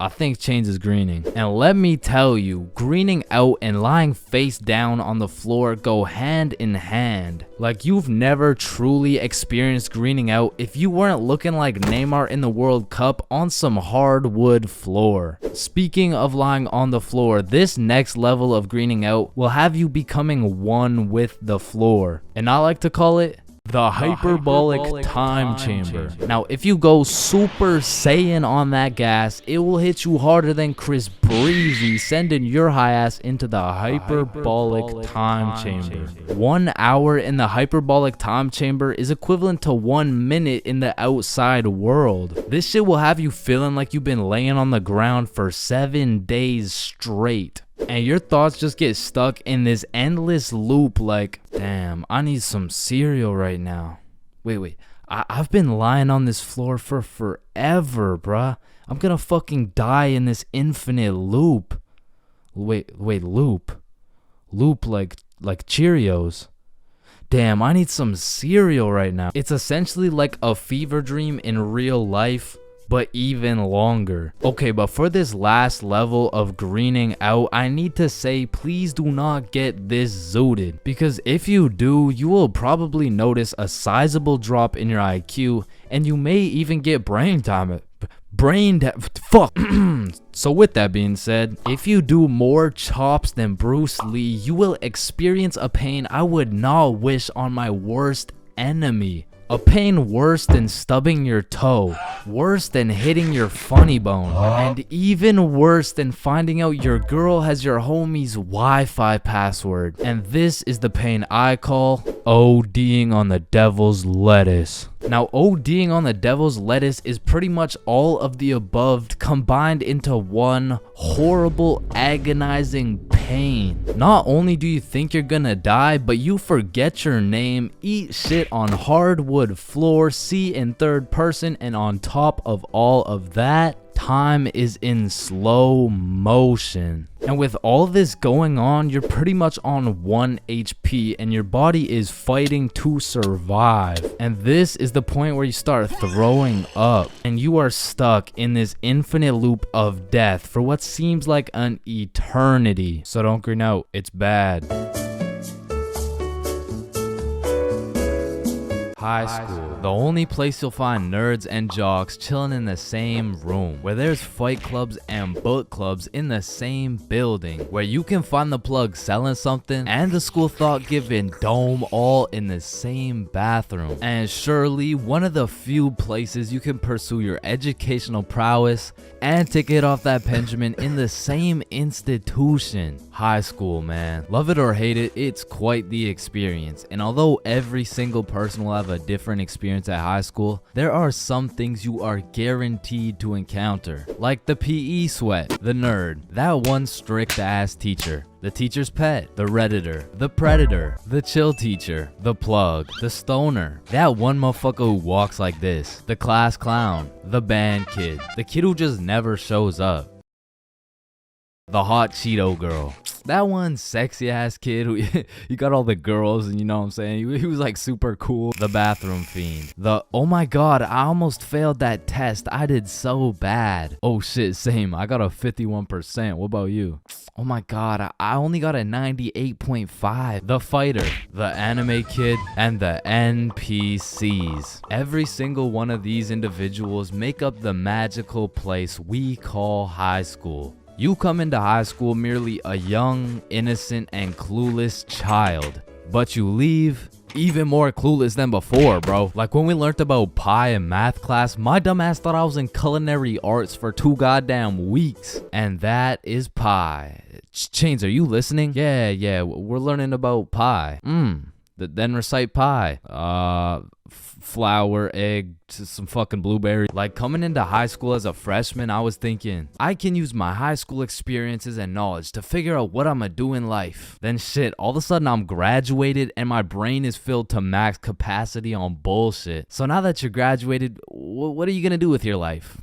I think Chains is greening. And let me tell you, greening out and lying face down on the floor go hand in hand. Like, you've never truly experienced greening out if you weren't looking like Neymar in the World Cup on some hardwood floor. Speaking of lying on the floor, this next level of greening out will have you becoming one with the floor. And I like to call it the hyperbolic time chamber. Now, if you go Super Saiyan on that gas, it will hit you harder than Chris Breezy, sending your high ass into the hyperbolic time chamber. 1 hour in the hyperbolic time chamber is equivalent to 1 minute in the outside world. This shit will have you feeling like you've been laying on the ground for 7 days straight. And your thoughts just get stuck in this endless loop like, damn, I need some cereal right now. Wait, I've been lying on this floor for forever, bruh. I'm gonna fucking die in this infinite loop. Wait, loop? Loop like Cheerios. Damn, I need some cereal right now. It's essentially like a fever dream in real life, but even longer. Okay, but for this last level of greening out, I need to say please do not get this zooted, because if you do, you will probably notice a sizable drop in your IQ, and you may even get fuck. So with that being said, if you do more chops than Bruce Lee, you will experience a pain I would not wish on my worst enemy. A pain worse than stubbing your toe, worse than hitting your funny bone, and even worse than finding out your girl has your homie's Wi-Fi password. And this is the pain I call ODing on the devil's lettuce. Now, ODing on the devil's lettuce is pretty much all of the above combined into one horrible, agonizing pain. Not only do you think you're gonna die, but you forget your name, eat shit on hardwood floor, see in third person, and on top of all of that, time is in slow motion. And with all this going on, you're pretty much on 1 HP and your body is fighting to survive. And this is the point where you start throwing up and you are stuck in this infinite loop of death for what seems like an eternity. So don't green out, it's bad. High school, the only place you'll find nerds and jocks chilling in the same room, where there's fight clubs and book clubs in the same building, where you can find the plug selling something and the school thought-giving dome all in the same bathroom, and surely one of the few places you can pursue your educational prowess and take it off that Benjamin in the same institution. High school, man. Love it or hate it, it's quite the experience. And although every single person will have a different experience at high school, there are some things you are guaranteed to encounter. Like the PE sweat, the nerd, that one strict ass teacher, the teacher's pet, the redditor, the predator, the chill teacher, the plug, the stoner, that one motherfucker who walks like this, the class clown, the band kid, the kid who just never shows up, the hot Cheeto girl, that one sexy ass kid who you got all the girls and you know what I'm saying, he was like super cool, the bathroom fiend, the oh my god I almost failed that test, I did so bad, oh shit same, I got a 51%, what about you? Oh my god, I only got a 98.5. The fighter, the anime kid, and the NPCs. Every single one of these individuals make up the magical place we call high school. You come into high school merely a young, innocent, and clueless child, but you leave even more clueless than before, bro. Like when we learned about pie in math class, my dumb ass thought I was in culinary arts for 2 goddamn weeks, and that is pie. Chains, are you listening? Yeah, we're learning about pie. Then recite pie. Flour, egg, some fucking blueberry. Like coming into high school as a freshman, I was thinking, I can use my high school experiences and knowledge to figure out what I'm gonna do in life. Then shit, all of a sudden I'm graduated and my brain is filled to max capacity on bullshit. So now that you're graduated, what are you gonna do with your life?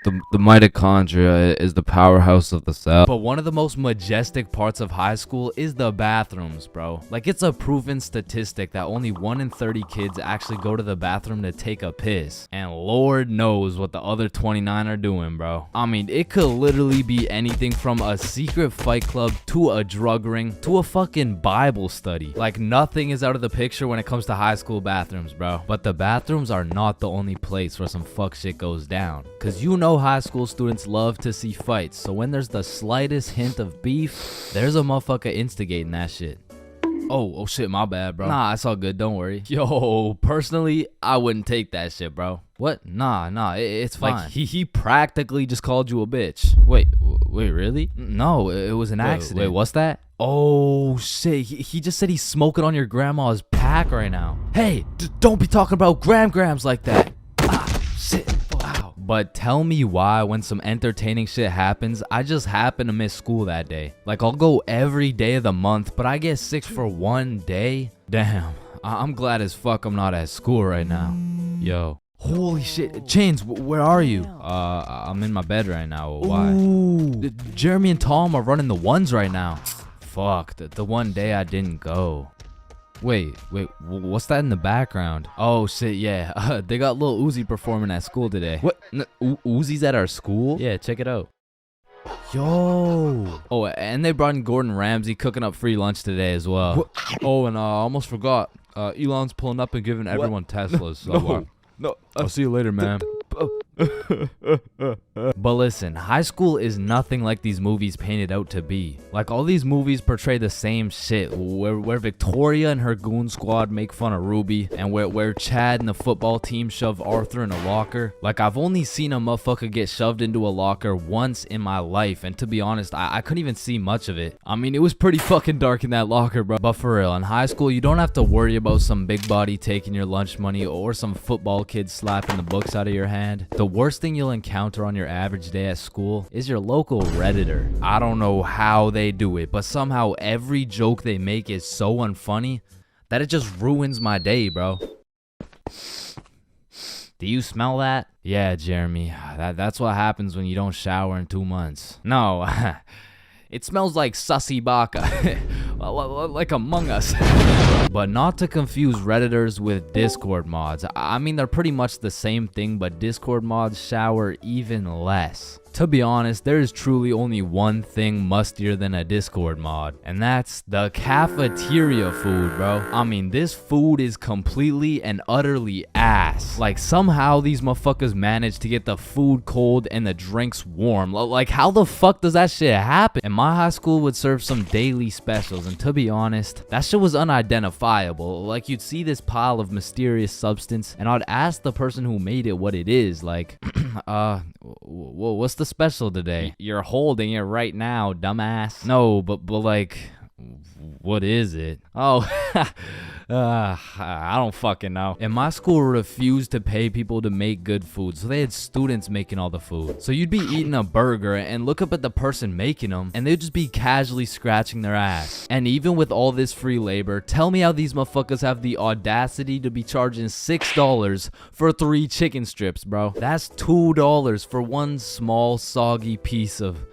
The mitochondria is the powerhouse of the cell. But one of the most majestic parts of high school is the bathrooms, bro. Like it's a proven statistic that only 1 in 30 kids actually go to the bathroom to take a piss. And Lord knows what the other 29 are doing, bro. I mean, it could literally be anything from a secret fight club to a drug ring to a fucking Bible study. Like nothing is out of the picture when it comes to high school bathrooms, bro. But the bathrooms are not the only place where some fuck shit goes down. Cause you know high school students love to see fights, so when there's the slightest hint of beef, there's a motherfucker instigating that shit. Oh shit, my bad, bro. Nah, it's all good, don't worry. Yo, personally, I wouldn't take that shit, bro. What? Nah, it's fine. Like, he practically just called you a bitch. Wait, really? No, it was an accident. Wait, what's that? Oh shit, he just said he's smoking on your grandma's pack right now. Hey, don't be talking about grams like that. Shit. But tell me why when some entertaining shit happens, I just happen to miss school that day. Like I'll go every day of the month, but I get sick for 1 day? Damn, I'm glad as fuck I'm not at school right now. Yo. Holy shit, Chains, where are you? I'm in my bed right now, why? Ooh. Jeremy and Tom are running the ones right now. Fuck, the one day I didn't go. Wait, what's that in the background? Oh shit, yeah. They got Lil Uzi performing at school today. What? Uzi's at our school? Yeah, check it out. Yo. Oh, and they brought in Gordon Ramsay cooking up free lunch today as well. What? Oh, and I almost forgot. Elon's pulling up and giving everyone Teslas. So, no. I'll see you later, man. But listen, high school is nothing like these movies painted out to be. Like, all these movies portray the same shit, where Victoria and her goon squad make fun of Ruby, and where Chad and the football team shove Arthur in a locker. Like, I've only seen a motherfucker get shoved into a locker once in my life, and to be honest, I couldn't even see much of it. I mean, it was pretty fucking dark in that locker, bro. But for real, in high school, you don't have to worry about some big body taking your lunch money or some football kid slapping the books out of your hand. The worst thing you'll encounter on your average day at school is your local Redditor. I don't know how they do it, but somehow every joke they make is so unfunny that it just ruins my day, bro. Do you smell that? Yeah, Jeremy. That's what happens when you don't shower in 2 months. No, it smells like sussy baka. Like Among Us. But not to confuse Redditors with Discord mods. I mean, they're pretty much the same thing, but Discord mods shower even less. To be honest, there is truly only one thing mustier than a Discord mod, and that's the cafeteria food, bro. I mean, this food is completely and utterly ass. Like, somehow these motherfuckers manage to get the food cold and the drinks warm. Like, how the fuck does that shit happen? And my high school would serve some daily specials, and to be honest, that shit was unidentifiable. Like, you'd see this pile of mysterious substance, and I'd ask the person who made it what it is. Like, what's the special today? You're holding it right now, dumbass. No, but like, what is it? Oh, I don't fucking know. And my school refused to pay people to make good food, so they had students making all the food. So you'd be eating a burger and look up at the person making them, and they'd just be casually scratching their ass. And even with all this free labor, tell me how these motherfuckers have the audacity to be charging $6 for 3 chicken strips, bro. That's $2 for one small soggy piece of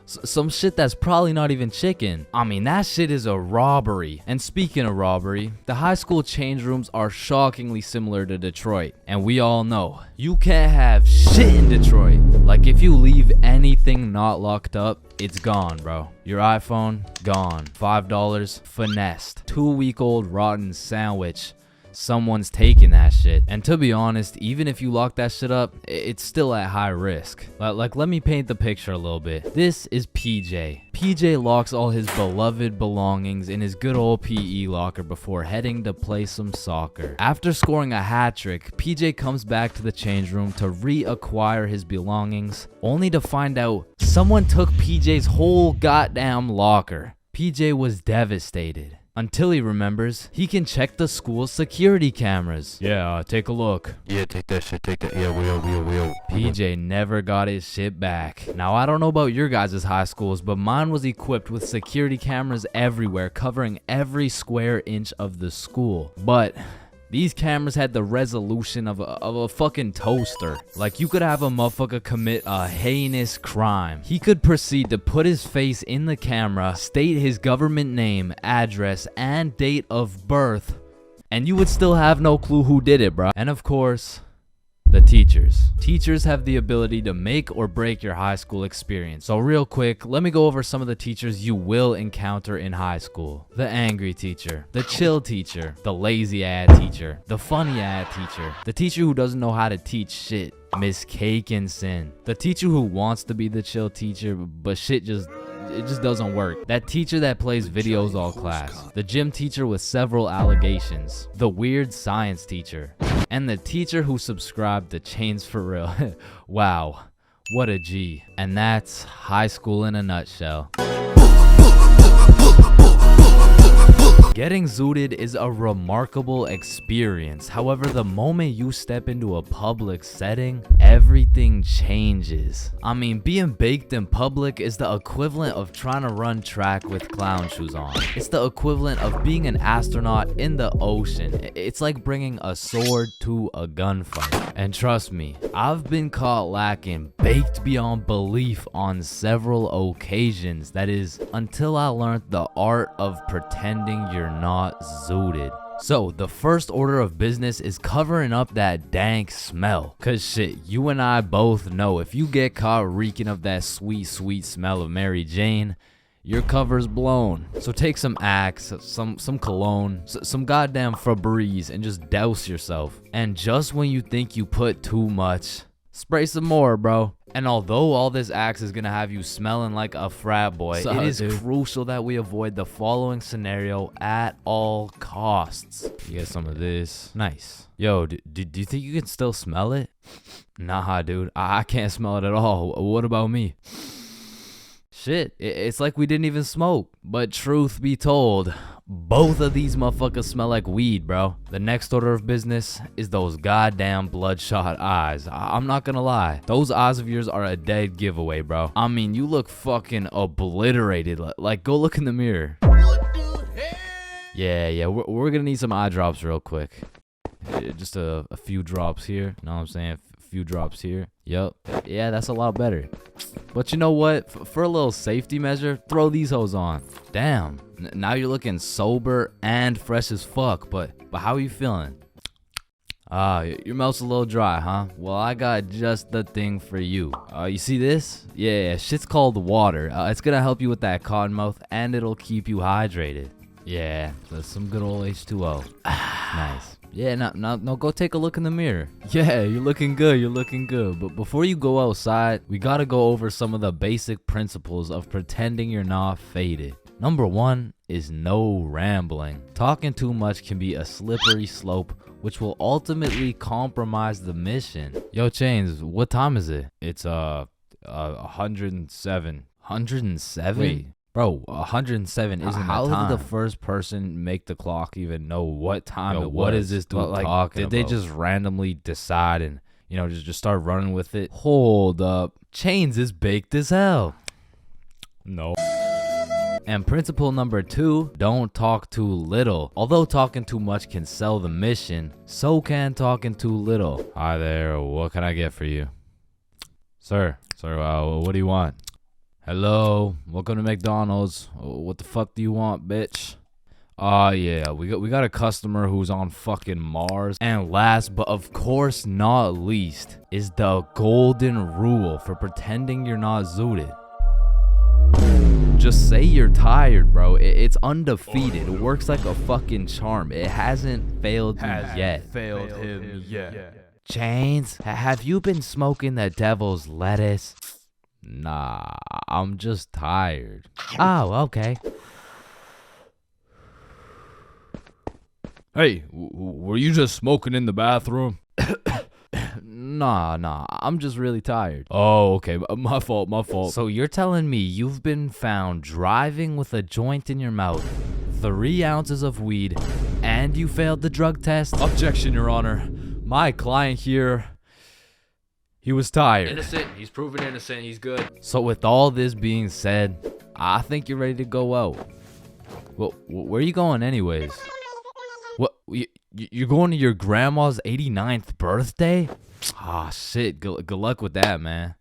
some shit that's probably not even chicken. I mean, that shit is a robbery. And speaking of robbery, the high school change rooms are shockingly similar to Detroit. And we all know, you can't have shit in Detroit. Like, if you leave anything not locked up, it's gone, bro. Your iPhone, gone. $5, finessed. 2-week-old rotten sandwich. Someone's taking that shit. And to be honest, even if you lock that shit up, it's still at high risk. Like, let me paint the picture a little bit. This is PJ. PJ locks all his beloved belongings in his good old PE locker before heading to play some soccer. After scoring a hat trick, PJ comes back to the change room to reacquire his belongings, only to find out someone took PJ's whole goddamn locker. PJ was devastated. Until he remembers, he can check the school's security cameras. Yeah, take a look. Yeah, take that shit, take that. Yeah, we'll. PJ never got his shit back. Now, I don't know about your guys' high schools, but mine was equipped with security cameras everywhere, covering every square inch of the school. But these cameras had the resolution of a fucking toaster. Like, you could have a motherfucker commit a heinous crime. He could proceed to put his face in the camera, state his government name, address, and date of birth, and you would still have no clue who did it, bro. And of course, the teachers. Teachers have the ability to make or break your high school experience. So real quick, let me go over some of the teachers you will encounter in high school. The angry teacher, the chill teacher, the lazy ad teacher, the funny ad teacher, the teacher who doesn't know how to teach shit, Miss Cakinson, the teacher who wants to be the chill teacher, but shit just doesn't work. That teacher that plays videos all class. The gym teacher with several allegations. The weird science teacher. And the teacher who subscribed to ChainsFR. Wow, what a G. And that's high school in a nutshell. Getting zooted is a remarkable experience. However, the moment you step into a public setting, everything changes. I mean, being baked in public is the equivalent of trying to run track with clown shoes on. It's the equivalent of being an astronaut in the ocean. It's like bringing a sword to a gunfight. And trust me, I've been caught lacking baked beyond belief on several occasions. That is, until I learned the art of pretending you're not zooted. So the first order of business is covering up that dank smell. Cause shit, you and I both know if you get caught reeking of that sweet, sweet smell of Mary Jane, your cover's blown. So take some Axe, some cologne, some goddamn Febreze, and just douse yourself. And just when you think you put too much, spray some more, bro. And although all this Axe is gonna have you smelling like a frat boy, it is crucial that we avoid the following scenario at all costs. You get some of this. Nice. Yo, do you think you can still smell it? Nah, dude. I can't smell it at all. What about me? Shit, it's like we didn't even smoke. But truth be told, both of these motherfuckers smell like weed, bro. The next order of business is those goddamn bloodshot eyes. I'm not gonna lie. Those eyes of yours are a dead giveaway, bro. I mean, you look fucking obliterated. Like, go look in the mirror. Yeah, we're gonna need some eye drops real quick. Just a few drops here. You know what I'm saying? A few drops here. Yup. Yeah, that's a lot better. But you know what? For a little safety measure, throw these hoes on. Damn. Now you're looking sober and fresh as fuck. But how are you feeling? Your mouth's a little dry, huh? Well, I got just the thing for you. You see this? Yeah, shit's called water. It's gonna help you with that cotton mouth, and it'll keep you hydrated. Yeah, that's some good old H2O. Nice. Yeah, now go take a look in the mirror. Yeah, you're looking good, But before you go outside, we gotta go over some of the basic principles of pretending you're not faded. Number 1 is no rambling. Talking too much can be a slippery slope, which will ultimately compromise the mission. Yo, Chains, what time is it? It's 107. 107? Wait. Bro, 107 isn't the time. How did the first person make the clock even know what time it was? What is this dude talking about? Did they just randomly decide and, you know, just start running with it? Hold up. Chains is baked as hell. No. And principle number 2, don't talk too little. Although talking too much can sell the mission, so can talking too little. Hi there, what can I get for you? Sir, what do you want? Hello, welcome to McDonald's. What the fuck do you want, bitch? Yeah, we got a customer who's on fucking Mars. And last but of course not least is the golden rule for pretending you're not zooted. Just say you're tired, bro. It's undefeated. It works like a fucking charm. It hasn't failed you yet. Failed him yet. Chains, have you been smoking the devil's lettuce? Nah, I'm just tired. Oh, okay. Hey, were you just smoking in the bathroom? Nah, I'm just really tired. Oh, okay, my fault. So you're telling me you've been found driving with a joint in your mouth, 3 ounces of weed, and you failed the drug test? Objection, Your Honor. My client here, he was tired. Innocent. He's proven innocent. He's good. So with all this being said, I think you're ready to go out. Well, where are you going anyways? What? You're going to your grandma's 89th birthday? Ah, shit. Good luck with that, man.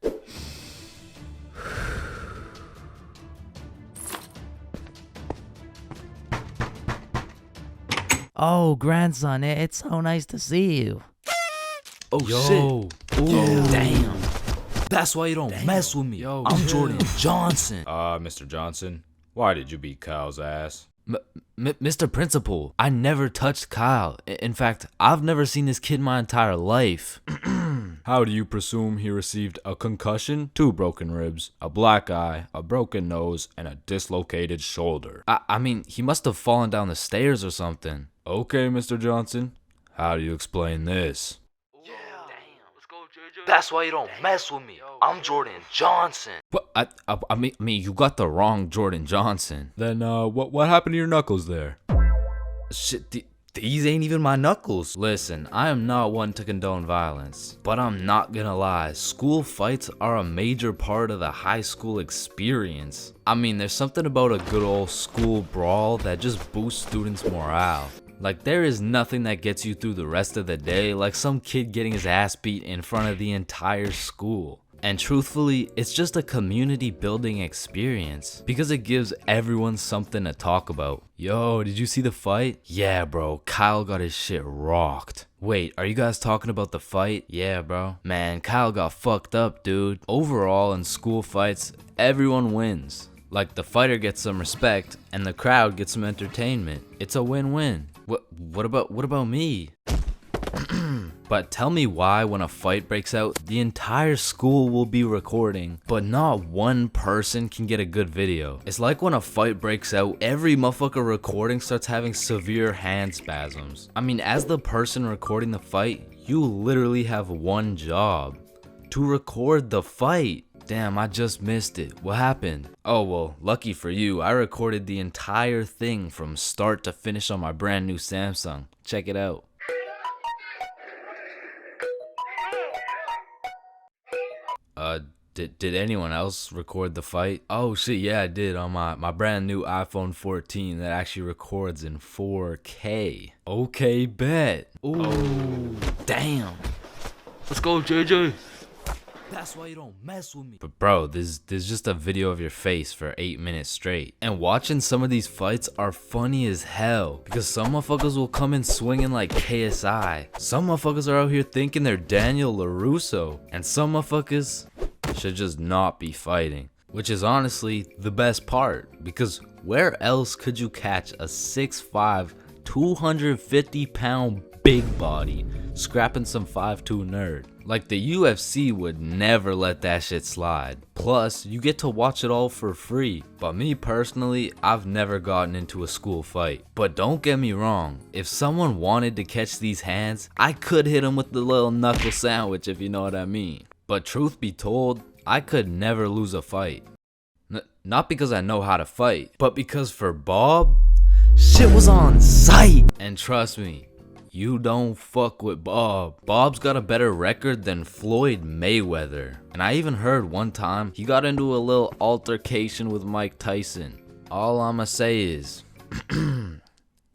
Oh, grandson, it's so nice to see you. Oh, shit. Ooh. Damn. That's why you don't mess with me. Yo, I'm Jordan Johnson. Mr. Johnson, why did you beat Kyle's ass? Mr. Principal, I never touched Kyle. In fact, I've never seen this kid my entire life. How do you presume he received a concussion, 2 broken ribs, a black eye, a broken nose, and a dislocated shoulder? I mean, he must have fallen down the stairs or something. Okay, Mr. Johnson, how do you explain this? That's why you don't mess with me. I'm Jordan Johnson. But I mean, you got the wrong Jordan Johnson. Then, what happened to your knuckles there? Shit, these ain't even my knuckles. Listen, I am not one to condone violence, but I'm not gonna lie. School fights are a major part of the high school experience. I mean, there's something about a good old school brawl that just boosts students' morale. Like, there is nothing that gets you through the rest of the day like some kid getting his ass beat in front of the entire school. And truthfully, it's just a community building experience because it gives everyone something to talk about. Yo, did you see the fight? Yeah, bro, Kyle got his shit rocked. Wait, are you guys talking about the fight? Yeah, bro. Man, Kyle got fucked up, dude. Overall, in school fights, everyone wins. Like, the fighter gets some respect and the crowd gets some entertainment. It's a win-win. What about me? But tell me why when a fight breaks out, the entire school will be recording, but not one person can get a good video. It's like when a fight breaks out, every motherfucker recording starts having severe hand spasms. I mean, as the person recording the fight, you literally have one job: to record the fight. Damn, I just missed it. What happened? Oh well, lucky for you, I recorded the entire thing from start to finish on my brand new Samsung. Check it out. Did anyone else record the fight? Oh shit, yeah, I did on my brand new iPhone 14 that actually records in 4K. Okay, bet. Ooh, damn. Let's go, JJ. That's why you don't mess with me. But bro, there's just a video of your face for 8 minutes straight. And watching some of these fights are funny as hell, because some motherfuckers will come in swinging like KSI. Some motherfuckers are out here thinking they're Daniel LaRusso. And some motherfuckers should just not be fighting. Which is honestly the best part, because where else could you catch a 6'5", 250-pound big body scrapping some 5'2" nerd? Like, the UFC would never let that shit slide. Plus, you get to watch it all for free. But me personally, I've never gotten into a school fight. But don't get me wrong, if someone wanted to catch these hands, I could hit them with the little knuckle sandwich, if you know what I mean. But truth be told, I could never lose a fight. Not because I know how to fight, but because for Bob, shit was on sight. And trust me, you don't fuck with Bob. Bob's got a better record than Floyd Mayweather. And I even heard one time he got into a little altercation with Mike Tyson. All I'ma say is,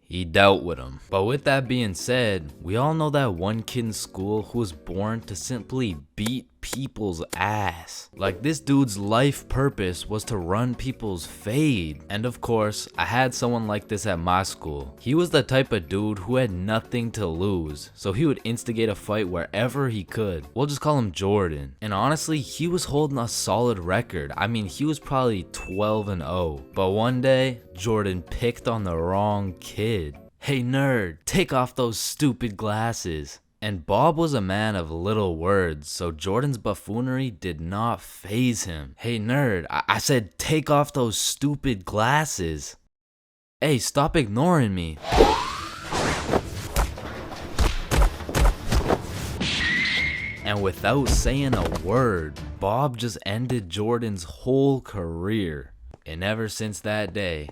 he dealt with him. But with that being said, we all know that one kid in school who was born to simply beat people's ass. Like, this dude's life purpose was to run people's fade. And of course, I had someone like this at my school. He was the type of dude who had nothing to lose, so he would instigate a fight wherever he could. We'll just call him Jordan. And honestly, he was holding a solid record. I mean, he was probably 12-0. But one day, Jordan picked on the wrong kid. Hey nerd, take off those stupid glasses. And Bob was a man of little words, so Jordan's buffoonery did not faze him. Hey nerd, I said take off those stupid glasses. Hey, stop ignoring me. And without saying a word, Bob just ended Jordan's whole career. And ever since that day,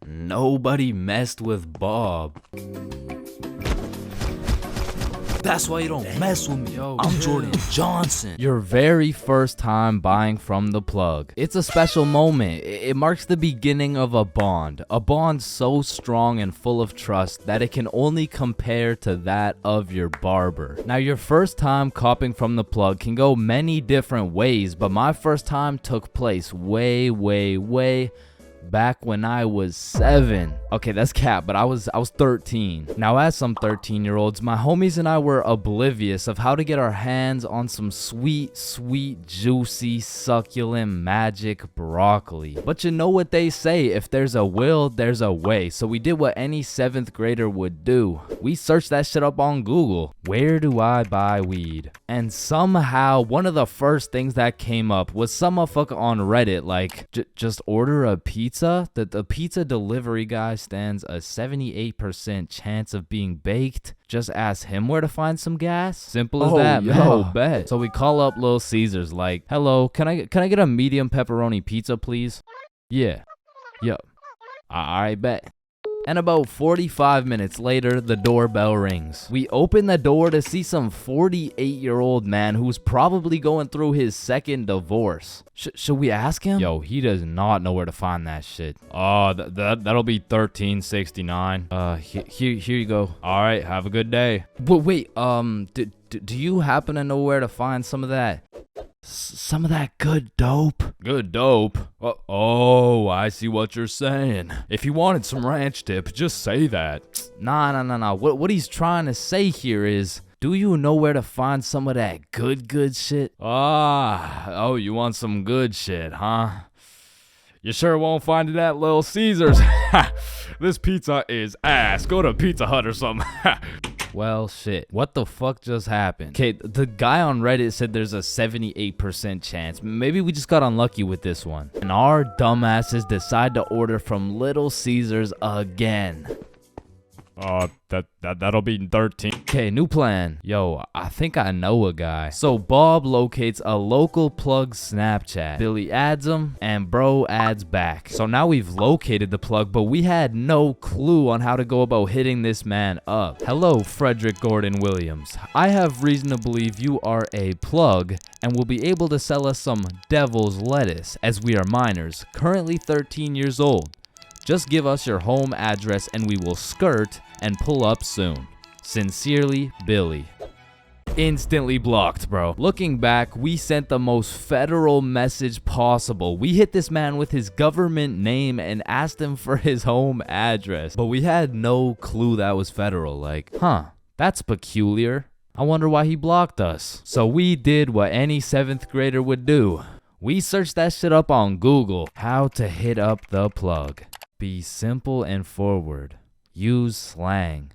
nobody messed with Bob. That's why you don't mess with me. Yo, I'm Jordan Johnson. Your very first time buying from the plug. It's a special moment. It marks the beginning of a bond so strong and full of trust that it can only compare to that of your barber. Now, your first time copping from the plug can go many different ways, but my first time took place way back when I was 7. Okay, that's cap, but I was 13. Now, as some 13-year-olds, my homies and I were oblivious of how to get our hands on some sweet, juicy, succulent, magic broccoli. But you know what they say, if there's a will, there's a way. So we did what any 7th grader would do. We searched that shit up on Google. Where do I buy weed? And somehow, one of the first things that came up was some motherfucker on Reddit like, just order a pizza. The pizza delivery guy stands a 78% chance of being baked. Just ask him where to find some gas. Simple as that, man. Yo, bet. So we call up Little Caesars like, hello, can I get a medium pepperoni pizza, please? Yeah. Yup. Alright, bet. And about 45 minutes later, the doorbell rings. We open the door to see some 48-year-old man who's probably going through his second divorce. Should we ask him? Yo, he does not know where to find that shit. Oh, that'll be $13.69. Here you go. All right, have a good day. Wait, do you happen to know where to find some of that Some of that good dope. Good dope? Oh, I see what you're saying. If you wanted some ranch dip, just say that. Nah. What he's trying to say here is, do you know where to find some of that good shit? Oh, you want some good shit, huh? You sure won't find it at Little Caesars. This pizza is ass. Go to Pizza Hut or something. Well, shit. What the fuck just happened? Okay, the guy on Reddit said there's a 78% chance. Maybe we just got unlucky with this one. And our dumbasses decide to order from Little Caesars again. That'll be 13. Okay, new plan. Yo, I think I know a guy. So Bob locates a local plug Snapchat. Billy adds him, and bro adds back. So now we've located the plug, but we had no clue on how to go about hitting this man up. Hello, Frederick Gordon Williams. I have reason to believe you are a plug and will be able to sell us some devil's lettuce, as we are minors, currently 13 years old. Just give us your home address and we will skirt and pull up soon. Sincerely, Billy. Instantly blocked, bro. Looking back, we sent the most federal message possible. We hit this man with his government name and asked him for his home address. But we had no clue that was federal. Like, that's peculiar. I wonder why he blocked us. So we did what any 7th grader would do. We searched that shit up on Google. How to hit up the plug. Be simple and forward. Use slang.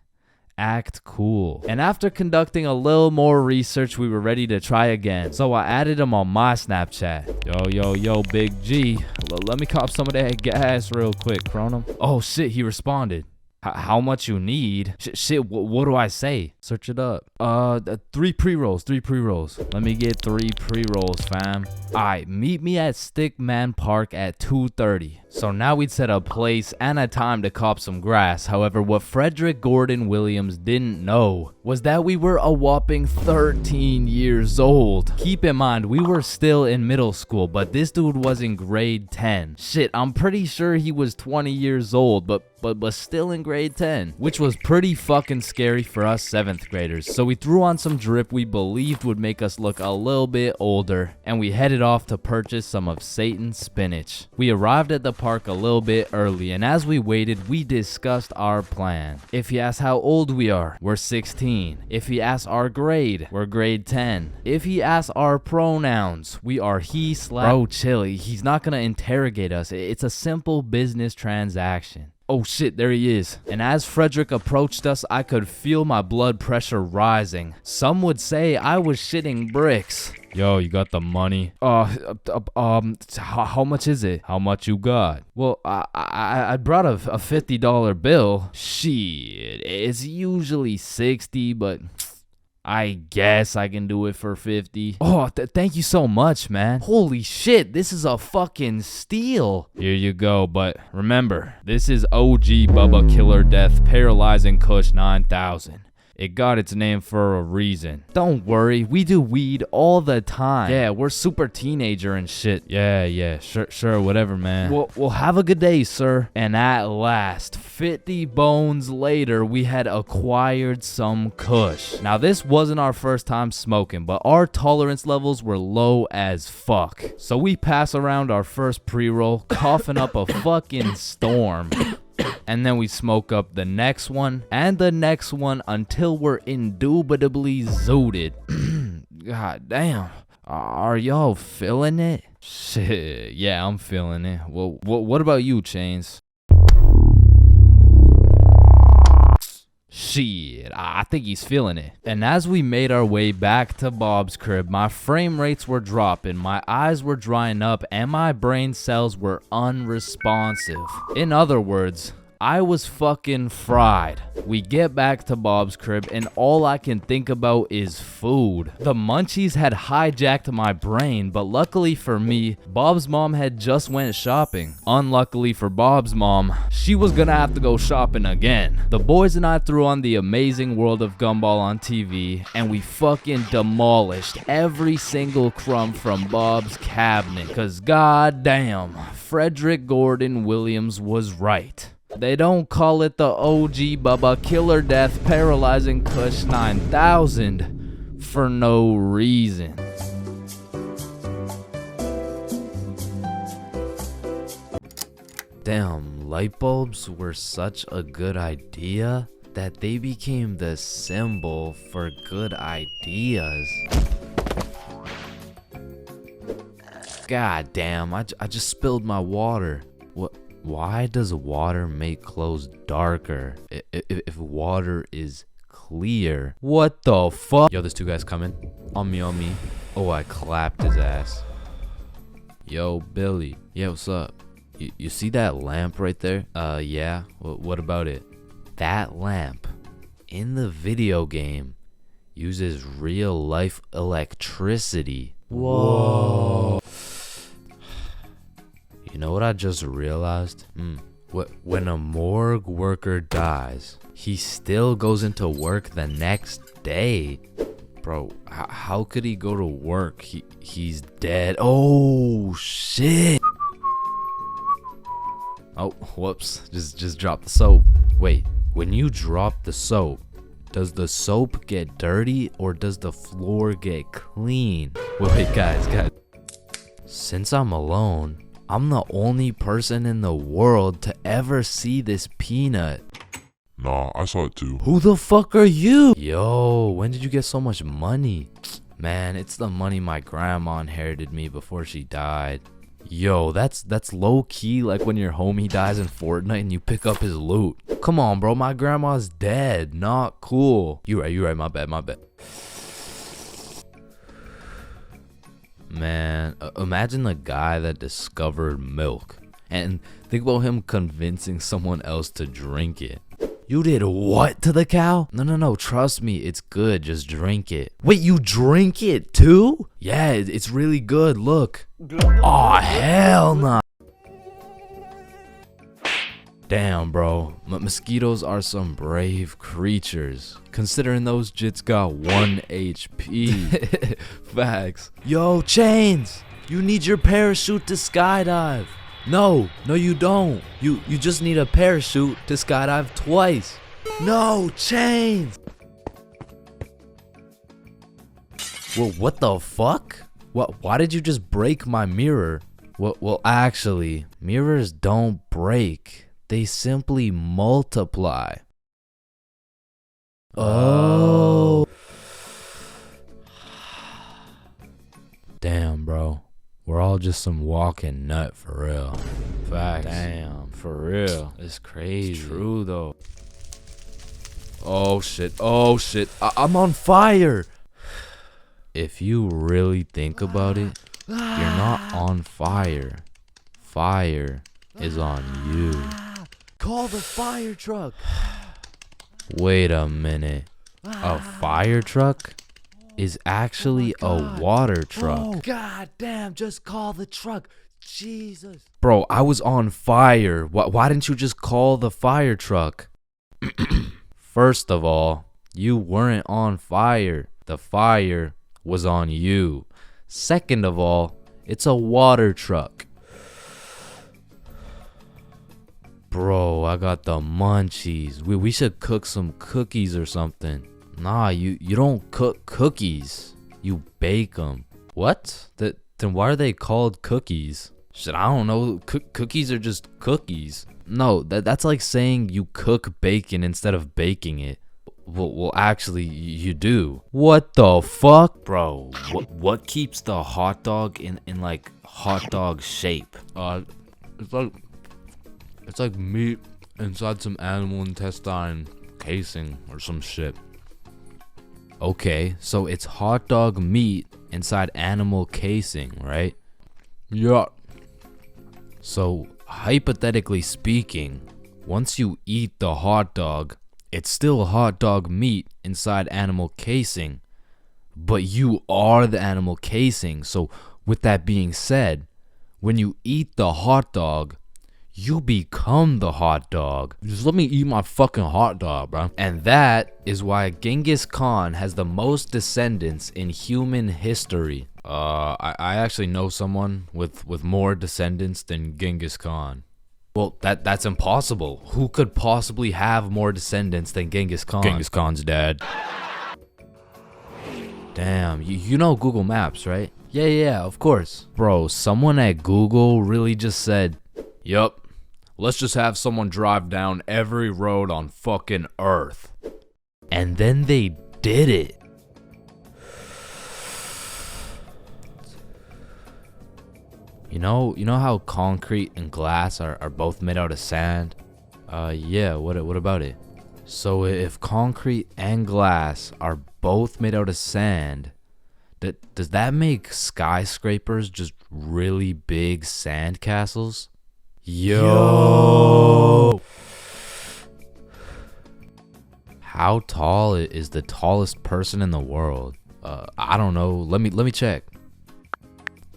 Act cool. And after conducting a little more research, we were ready to try again. So I added him on my Snapchat. Yo, Big G. Let me cop some of that gas real quick, Chronum. Oh shit, he responded. How much you need? Shit, what do I say? Search it up. 3 pre-rolls. Let me get 3 pre-rolls, fam. Alright, meet me at Stickman Park at 2:30. So now we'd set a place and a time to cop some grass. However, what Frederick Gordon Williams didn't know was that we were a whopping 13 years old. Keep in mind, we were still in middle school, but this dude was in grade 10. Shit, I'm pretty sure he was 20 years old, but still in grade 10, which was pretty fucking scary for us 7th graders. So we threw on some drip we believed would make us look a little bit older, and we headed off to purchase some of Satan's spinach. We arrived at the park a little bit early, and as we waited, we discussed our plan. If he asks how old we are, we're 16. If he asks our grade, we're grade 10. If he asks our pronouns, we are he/. Bro, chill, he's not gonna interrogate us. It's a simple business transaction. Oh shit, there he is. And as Frederick approached us, I could feel my blood pressure rising. Some would say I was shitting bricks. Yo, you got the money? How much is it? How much you got? Well, I brought a $50 bill. Shit, it's usually 60, but I guess I can do it for 50. Oh, thank you so much, man. Holy shit, this is a fucking steal. Here you go, but remember, this is OG Bubba Killer Death Paralyzing Kush 9000. It got its name for a reason. Don't worry, we do weed all the time. Yeah, we're super teenager and shit. Yeah, sure, whatever, man. Well, have a good day, sir. And at last, 50 bones later, we had acquired some kush. Now, this wasn't our first time smoking, but our tolerance levels were low as fuck. So we pass around our first pre-roll, coughing up a fucking storm. And then we smoke up the next one and the next one until we're indubitably zooted. God damn. Are y'all feeling it? Shit, yeah, I'm feeling it. Well, what about you, Chains? Shit, I think he's feeling it. And as we made our way back to Bob's crib, my frame rates were dropping, my eyes were drying up, and my brain cells were unresponsive. In other words, I was fucking fried. We get back to Bob's crib and all I can think about is food. The munchies had hijacked my brain, but luckily for me, Bob's mom had just went shopping. Unluckily for Bob's mom, she was gonna have to go shopping again. The boys and I threw on the Amazing World of Gumball on TV and we fucking demolished every single crumb from Bob's cabinet. Cause goddamn, Frederick Gordon Williams was right. They don't call it the OG Bubba Killer Death Paralyzing Kush 9000 for no reason. Damn, light bulbs were such a good idea that they became the symbol for good ideas. God damn, I just spilled my water. What? Why does water make clothes darker if water is clear? What the fuck? Yo, there's two guys coming. On me, on me. Oh, I clapped his ass. Yo, Billy. Yeah, what's up? You see that lamp right there? Yeah. What about it? That lamp in the video game uses real life electricity. Whoa. You know what I just realized? When a morgue worker dies, he still goes into work the next day. Bro, how could he go to work? He's dead. Oh shit. Oh, whoops. Just dropped the soap. Wait, when you drop the soap, does the soap get dirty or does the floor get clean? Wait, guys. Since I'm alone, I'm the only person in the world to ever see this peanut. Nah, I saw it too. Who the fuck are you? Yo, when did you get so much money? Man, it's the money my grandma inherited me before she died. Yo, that's low key like when your homie dies in Fortnite and you pick up his loot. Come on, bro, my grandma's dead. Not cool. You right, my bad. Man, imagine the guy that discovered milk and think about him convincing someone else to drink it. You did what to the cow? No, trust me, it's good, just drink it. Wait, you drink it too? Yeah, it's really good, look. Aw, hell nah. Damn, bro, mosquitoes are some brave creatures, considering those jits got 1 HP. Facts. Yo, Chains, you need your parachute to skydive. No, you don't. You just need a parachute to skydive twice. No, Chains. Well, what the fuck? Why did you just break my mirror? Well, actually, mirrors don't break. They simply multiply. Oh. Damn, bro. We're all just some walking nut for real. Facts. Damn, for real. It's crazy. It's true though. Oh shit. I'm on fire. If you really think about it, you're not on fire. Fire is on you. Call the fire truck. Wait a minute. A fire truck is actually a water truck. Oh, god damn, just call the truck. Jesus. Bro, I was on fire. Why didn't you just call the fire truck? First of all, you weren't on fire. The fire was on you. Second of all, it's a water truck. Bro, I got the munchies. We should cook some cookies or something. Nah, you don't cook cookies. You bake them. What? Then why are they called cookies? Shit, I don't know. Cookies are just cookies. No, that's like saying you cook bacon instead of baking it. Well, actually, you do. What the fuck? Bro, what keeps the hot dog in like hot dog shape? It's like meat inside some animal intestine casing or some shit. Okay, so it's hot dog meat inside animal casing, right? Yeah. So, hypothetically speaking, once you eat the hot dog, it's still hot dog meat inside animal casing. But you are the animal casing. So, with that being said, when you eat the hot dog, you become the hot dog. Just let me eat my fucking hot dog, bro. And that is why Genghis Khan has the most descendants in human history. I actually know someone with more descendants than Genghis Khan. Well, that's impossible. Who could possibly have more descendants than Genghis Khan? Genghis Khan's dad. Damn, you know Google Maps, right? Yeah, of course. Bro, someone at Google really just said, yup, Let's just have someone drive down every road on fucking Earth. And then they did it. You know how concrete and glass are both made out of sand? Yeah, what about it? So if concrete and glass are both made out of sand, does that make skyscrapers just really big sand castles? Yo! How tall is the tallest person in the world? I don't know. Let me check.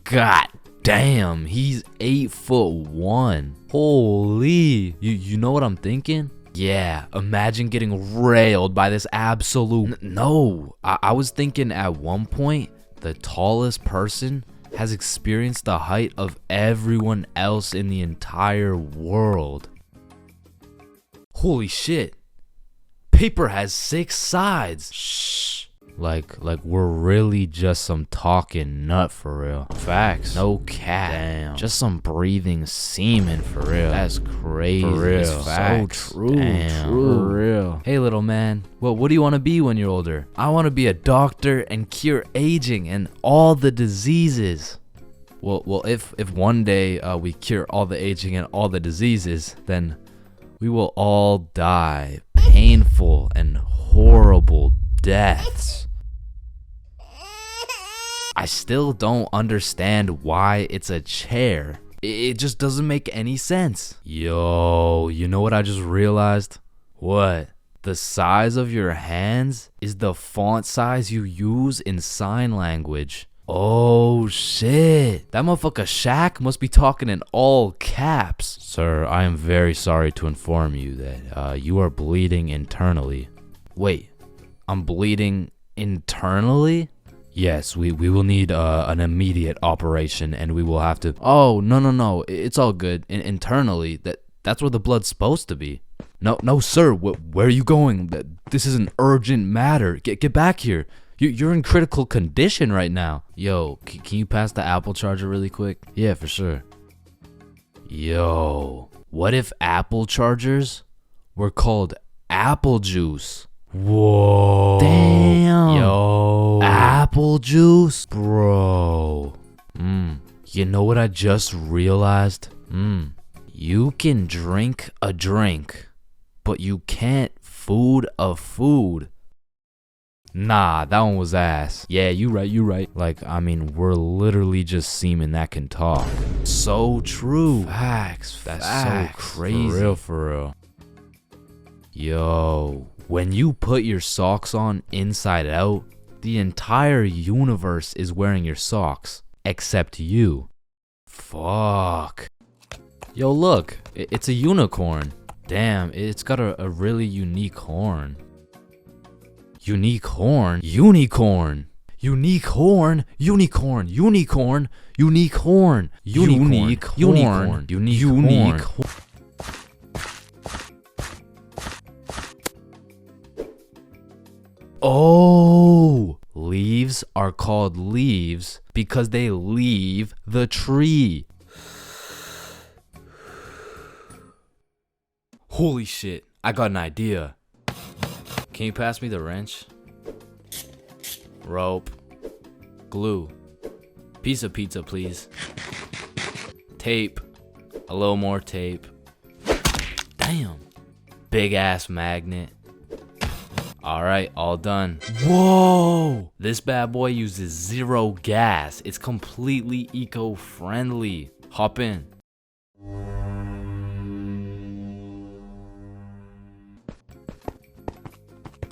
God damn, he's 8'1". Holy, you know what I'm thinking? Yeah, imagine getting railed by this absolute. No, I was thinking at one point the tallest person has experienced the height of everyone else in the entire world. Holy shit. Paper has 6 sides. Shh. Like we're really just some talking nut for real. Facts. No cap. Damn. Just some breathing semen for real. That's crazy. For real. Facts. So true. Damn. True. For real. Hey little man, what do you want to be when you're older? I want to be a doctor and cure aging and all the diseases. Well, if one day we cure all the aging and all the diseases, then we will all die painful and horrible deaths. I still don't understand why it's a chair. It just doesn't make any sense. Yo, you know what I just realized? What? The size of your hands is the font size you use in sign language. Oh shit. That motherfucker Shaq must be talking in all caps. Sir, I am very sorry to inform you that you are bleeding internally. Wait, I'm bleeding internally? Yes, we will need an immediate operation, and we will have to. Oh no, it's all good. Internally, that's where the blood's supposed to be. No, sir. Where are you going? This is an urgent matter. Get back here. You're in critical condition right now. Yo, can you pass the Apple charger really quick? Yeah, for sure. Yo, what if Apple chargers were called apple juice? Whoa. Damn. Yo. Apple juice? Bro. You know what I just realized? You can drink a drink, but you can't food a food. Nah, that one was ass. Yeah, you right. Like, I mean, we're literally just semen that can talk. So true. Facts. That's so crazy. For real. Yo. When you put your socks on inside out, the entire universe is wearing your socks, except you. Fuck. Yo, look, it's a unicorn. Damn, it's got a really unique horn. Unique horn? Unicorn. Unique horn. Unicorn. Unicorn. Unique horn. Unique horn. Unique horn. Oh, leaves are called leaves because they leave the tree. Holy shit, I got an idea. Can you pass me the wrench? Rope. Glue. Piece of pizza, please. Tape. A little more tape. Damn. Big ass magnet. Alright, all done. Whoa! This bad boy uses 0 gas. It's completely eco-friendly. Hop in.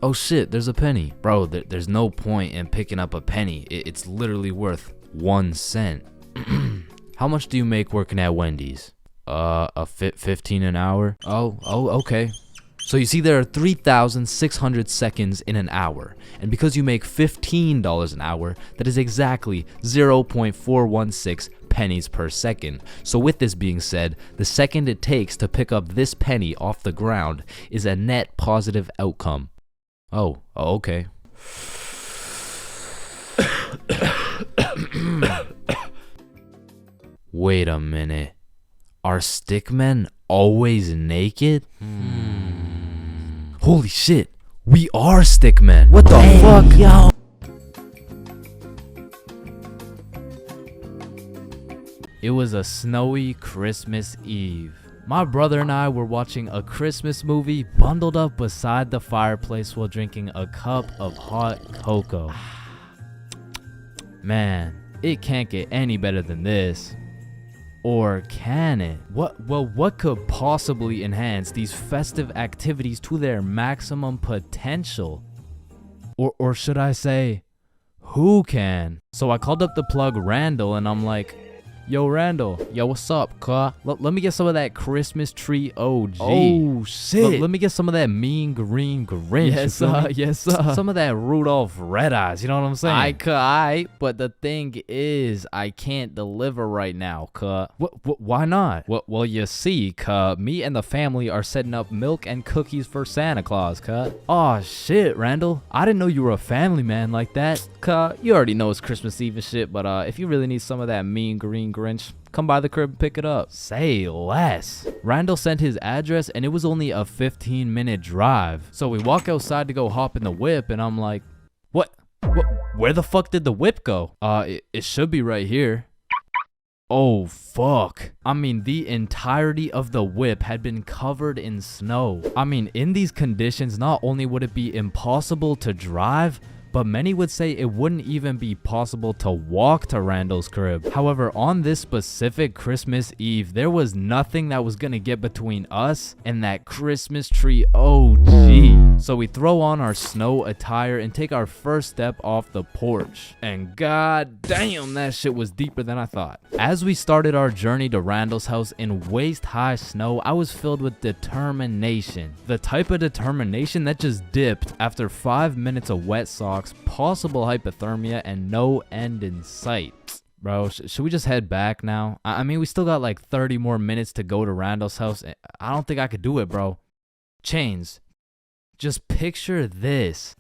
Oh shit, there's a penny. Bro, there's no point in picking up a penny. It's literally worth 1 cent. How much do you make working at Wendy's? 15 an hour? Oh, okay. So you see there are 3,600 seconds in an hour, and because you make $15 an hour, that is exactly 0.416 pennies per second. So with this being said, the second it takes to pick up this penny off the ground is a net positive outcome. Oh, okay. Wait a minute. Are stickmen always naked? Holy shit, we are stickmen. What the fuck? Yo. It was a snowy Christmas Eve. My brother and I were watching a Christmas movie bundled up beside the fireplace while drinking a cup of hot cocoa. Man, it can't get any better than this. Or can it? What could possibly enhance these festive activities to their maximum potential? Or should I say, who can? So I called up the plug Randall and I'm like, yo, Randall. Yo, what's up, car? Let me get some of that Christmas tree OG. Oh, shit. Let me get some of that mean green Grinch. Yes, sir. Some of that Rudolph Red Eyes. You know what I'm saying? I could, but the thing is, I can't deliver right now, cuh. Why not? Well, you see, cuh, me and the family are setting up milk and cookies for Santa Claus, cuh. Oh shit, Randall. I didn't know you were a family man like that. Cuh, you already know it's Christmas Eve and shit, but if you really need some of that mean green Grinch, come by the crib and pick it up. Say less. Randall sent his address and it was only a 15-minute drive. So we walk outside to go hop in the whip and I'm like, what? Where the fuck did the whip go? It should be right here. Oh fuck. I mean, the entirety of the whip had been covered in snow. I mean, in these conditions, not only would it be impossible to drive, but many would say it wouldn't even be possible to walk to Randall's crib. However, on this specific Christmas Eve, there was nothing that was gonna get between us and that Christmas tree OG. So we throw on our snow attire and take our first step off the porch. And god damn, that shit was deeper than I thought. As we started our journey to Randall's house in waist-high snow, I was filled with determination. The type of determination that just dipped after 5 minutes of wet socks, possible hypothermia, and no end in sight. Bro, should we just head back now? I mean, we still got like 30 more minutes to go to Randall's house. I don't think I could do it, bro. Chains, just picture this.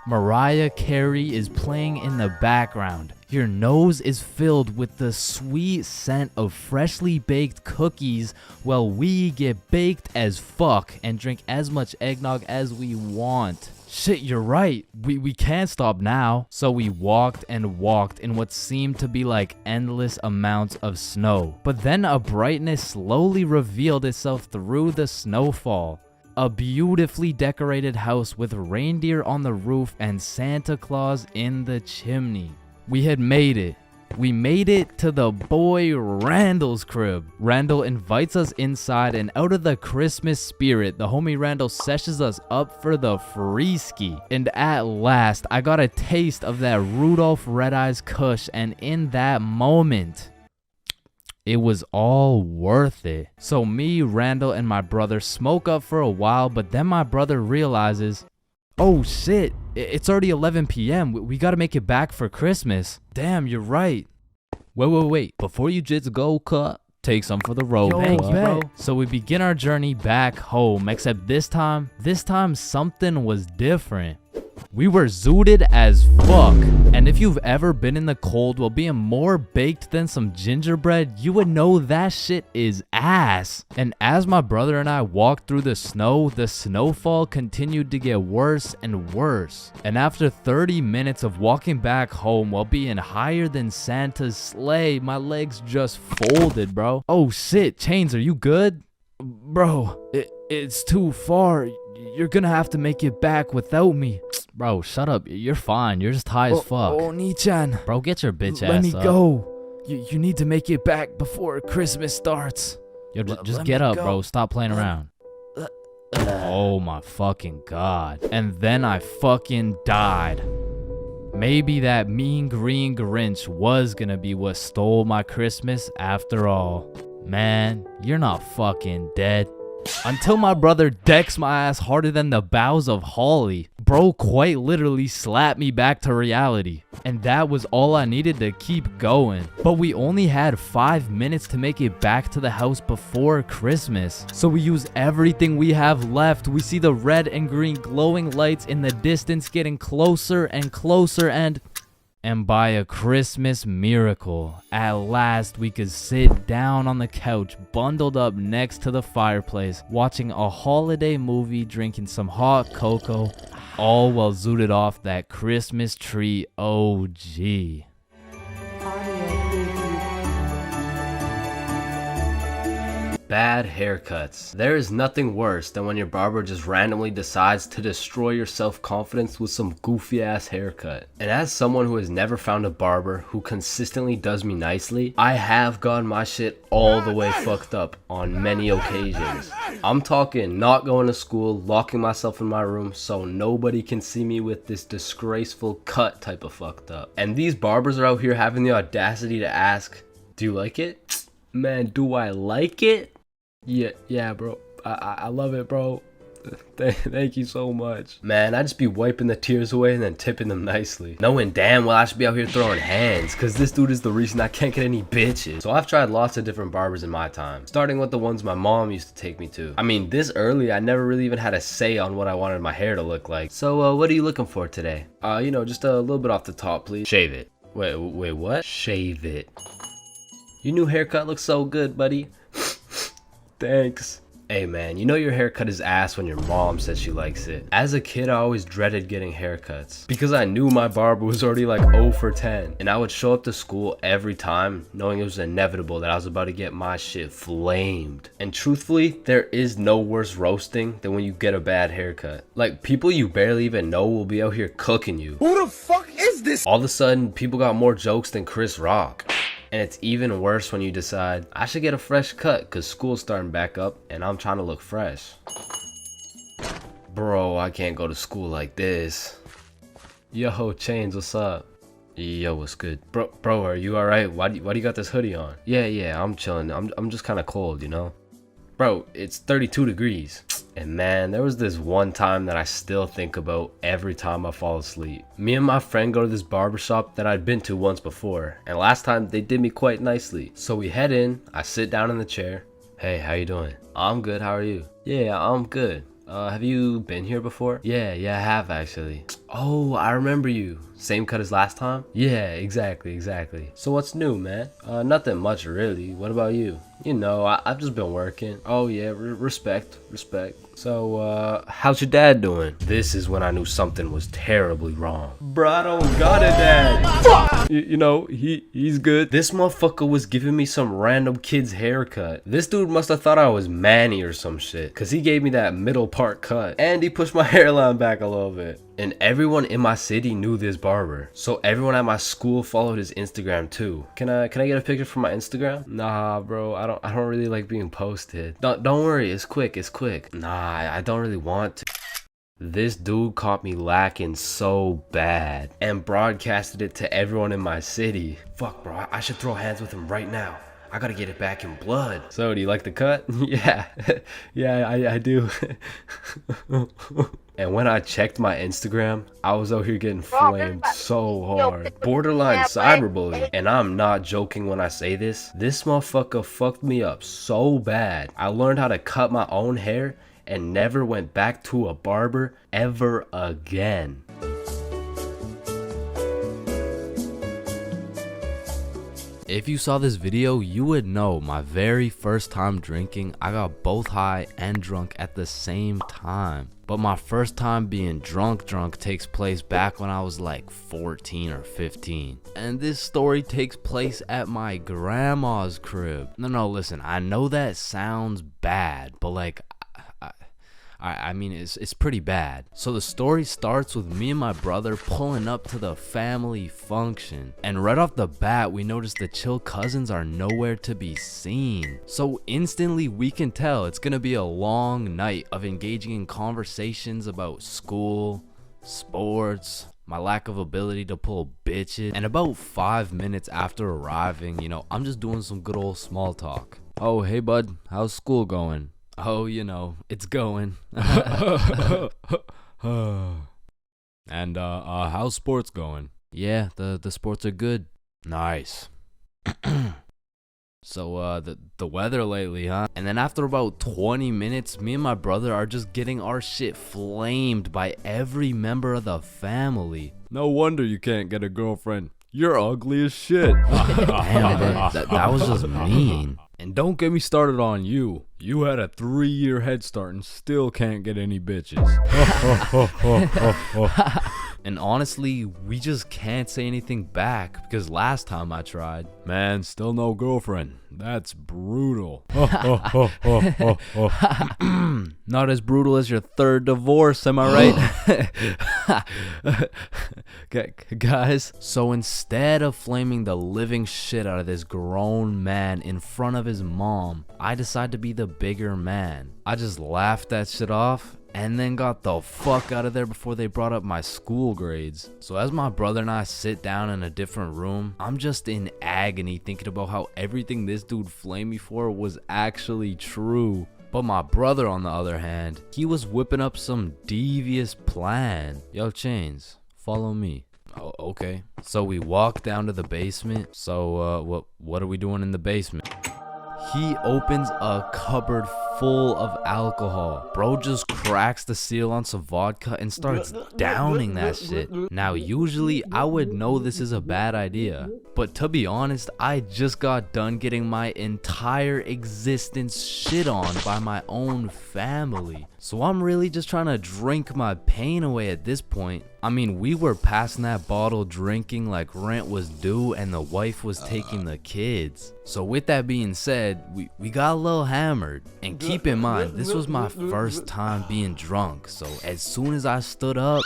Mariah Carey is playing in the background. Your nose is filled with the sweet scent of freshly baked cookies while we get baked as fuck and drink as much eggnog as we want. Shit, you're right. We can't stop now. So we walked and walked in what seemed to be like endless amounts of snow. But then a brightness slowly revealed itself through the snowfall. A beautifully decorated house with reindeer on the roof and Santa Claus in the chimney. We had made it. We made it to the boy Randall's crib. Randall invites us inside, and out of the Christmas spirit, the homie Randall sessions us up for the free ski. And at last, I got a taste of that Rudolph Red Eyes Kush, and in that moment, it was all worth it. So me, Randall, and my brother smoke up for a while, but then my brother realizes, oh shit, it's already 11 p.m. We gotta make it back for Christmas. Damn, you're right. Wait. Before you just go, cut, take some for the road, bro. So we begin our journey back home, except this time something was different. We were zooted as fuck. And if you've ever been in the cold while being more baked than some gingerbread, you would know that shit is ass. And as my brother and I walked through the snowfall continued to get worse and worse. And after 30 minutes of walking back home while being higher than Santa's sleigh, my legs just folded, bro. Oh shit, Chains, are you good? Bro, it's too far. You're gonna have to make it back without me. Bro, shut up. You're fine. You're just high as fuck. Oh, Nichan. Bro, get your bitch ass up. Let me go. You need to make it back before Christmas starts. Yo, just get up, bro. Stop playing around. Oh my fucking god. And then I fucking died. Maybe that mean green Grinch was gonna be what stole my Christmas after all. Man, you're not fucking dead. Until my brother decks my ass harder than the boughs of holly. Bro quite literally slapped me back to reality. And that was all I needed to keep going. But we only had 5 minutes to make it back to the house before Christmas. So we use everything we have left. We see the red and green glowing lights in the distance getting closer and closer, and And by a Christmas miracle, at last we could sit down on the couch, bundled up next to the fireplace, watching a holiday movie, drinking some hot cocoa, all while zooted off that Christmas tree OG. Bad haircuts. There is nothing worse than when your barber just randomly decides to destroy your self-confidence with some goofy ass haircut. And as someone who has never found a barber who consistently does me nicely, I have gotten my shit all the way fucked up on many occasions. I'm talking not going to school, locking myself in my room so nobody can see me with this disgraceful cut type of fucked up. And these barbers are out here having the audacity to ask, do you like it? Man, do I like it? Yeah, bro. I love it, bro. Thank you so much. Man, I just be wiping the tears away and then tipping them nicely, knowing damn well I should be out here throwing hands, cause this dude is the reason I can't get any bitches. So I've tried lots of different barbers in my time, starting with the ones my mom used to take me to. I mean, this early, I never really even had a say on what I wanted my hair to look like. So what are you looking for today? You know, just a little bit off the top, please. Shave it. Wait, what? Shave it. Your new haircut looks so good, buddy. Thanks. Hey man, you know your haircut is ass when your mom says she likes it. As a kid, I always dreaded getting haircuts because I knew my barber was already like 0 for 10. And I would show up to school every time knowing it was inevitable that I was about to get my shit flamed. And truthfully, there is no worse roasting than when you get a bad haircut. Like, people you barely even know will be out here cooking you. Who the fuck is this? All of a sudden, people got more jokes than Chris Rock. And it's even worse when you decide, I should get a fresh cut because school's starting back up and I'm trying to look fresh. Bro, I can't go to school like this. Yo, Chains, what's up? Yo, what's good? Bro, are you alright? Why do you got this hoodie on? Yeah, I'm chilling. I'm just kind of cold, you know? Bro, it's 32 degrees. And man, there was this one time that I still think about every time I fall asleep. Me and my friend go to this barbershop that I'd been to once before, and last time they did me quite nicely. So we head in, I sit down in the chair. Hey, how you doing? I'm good, how are you? Yeah, I'm good. Have you been here before? Yeah, I have actually. Oh, I remember you. Same cut as last time? Yeah, exactly. So what's new, man? Nothing much really. What about you? You know, I've just been working. Oh yeah, respect. So, how's your dad doing? This is when I knew something was terribly wrong. Bro, I don't got a dad. You know, he's good. This motherfucker was giving me some random kid's haircut. This dude must have thought I was Manny or some shit, cause he gave me that middle part cut. And he pushed my hairline back a little bit. And everyone in my city knew this barber. So everyone at my school followed his Instagram too. Can I get a picture from my Instagram? Nah, bro, I don't really like being posted. Don't worry, it's quick. Nah, I don't really want to. This dude caught me lacking so bad and broadcasted it to everyone in my city. Fuck, bro, I should throw hands with him right now. I gotta get it back in blood. So, do you like the cut? Yeah, I do. And when I checked my Instagram, I was out here getting flamed so hard. Borderline cyberbullying. And I'm not joking when I say this. This motherfucker fucked me up so bad. I learned how to cut my own hair and never went back to a barber ever again. If you saw this video, you would know my very first time drinking, I got both high and drunk at the same time. But my first time being drunk takes place back when I was like 14 or 15. And this story takes place at my grandma's crib. No, listen, I know that sounds bad, but like, I mean, it's pretty bad. So the story starts with me and my brother pulling up to the family function. And right off the bat, we notice the chill cousins are nowhere to be seen. So instantly we can tell it's gonna be a long night of engaging in conversations about school, sports, my lack of ability to pull bitches. And about 5 minutes after arriving, you know, I'm just doing some good old small talk. Oh, hey bud, how's school going? Oh, you know, it's going. And how's sports going? Yeah, the sports are good. Nice. So, the weather lately, huh? And then after about 20 minutes, me and my brother are just getting our shit flamed by every member of the family. No wonder you can't get a girlfriend. You're ugly as shit. Damn, bro, that was just mean. And don't get me started on you. You had a 3-year head start and still can't get any bitches. And honestly, we just can't say anything back because last time I tried. Man, still no girlfriend. That's brutal. Not as brutal as your third divorce, am I right? Guys, so instead of flaming the living shit out of this grown man in front of his mom, I decided to be the bigger man. I just laughed that shit off and then got the fuck out of there before they brought up my school grades. So as my brother and I sit down in a different room, I'm just in agony thinking about how everything this dude flamed me for was actually true. But my brother, on the other hand, he was whipping up some devious plan. Yo, Chains, follow me. Oh, okay. So we walk down to the basement. So, what are we doing in the basement? He opens a cupboard full of alcohol. Bro just cracks the seal on some vodka and starts downing that shit. Now, usually I would know this is a bad idea, but to be honest, I just got done getting my entire existence shit on by my own family. So I'm really just trying to drink my pain away at this point. I mean, we were passing that bottle drinking like rent was due and the wife was taking the kids. So with that being said, we got a little hammered. And keep in mind, this was my first time being drunk. So as soon as I stood up,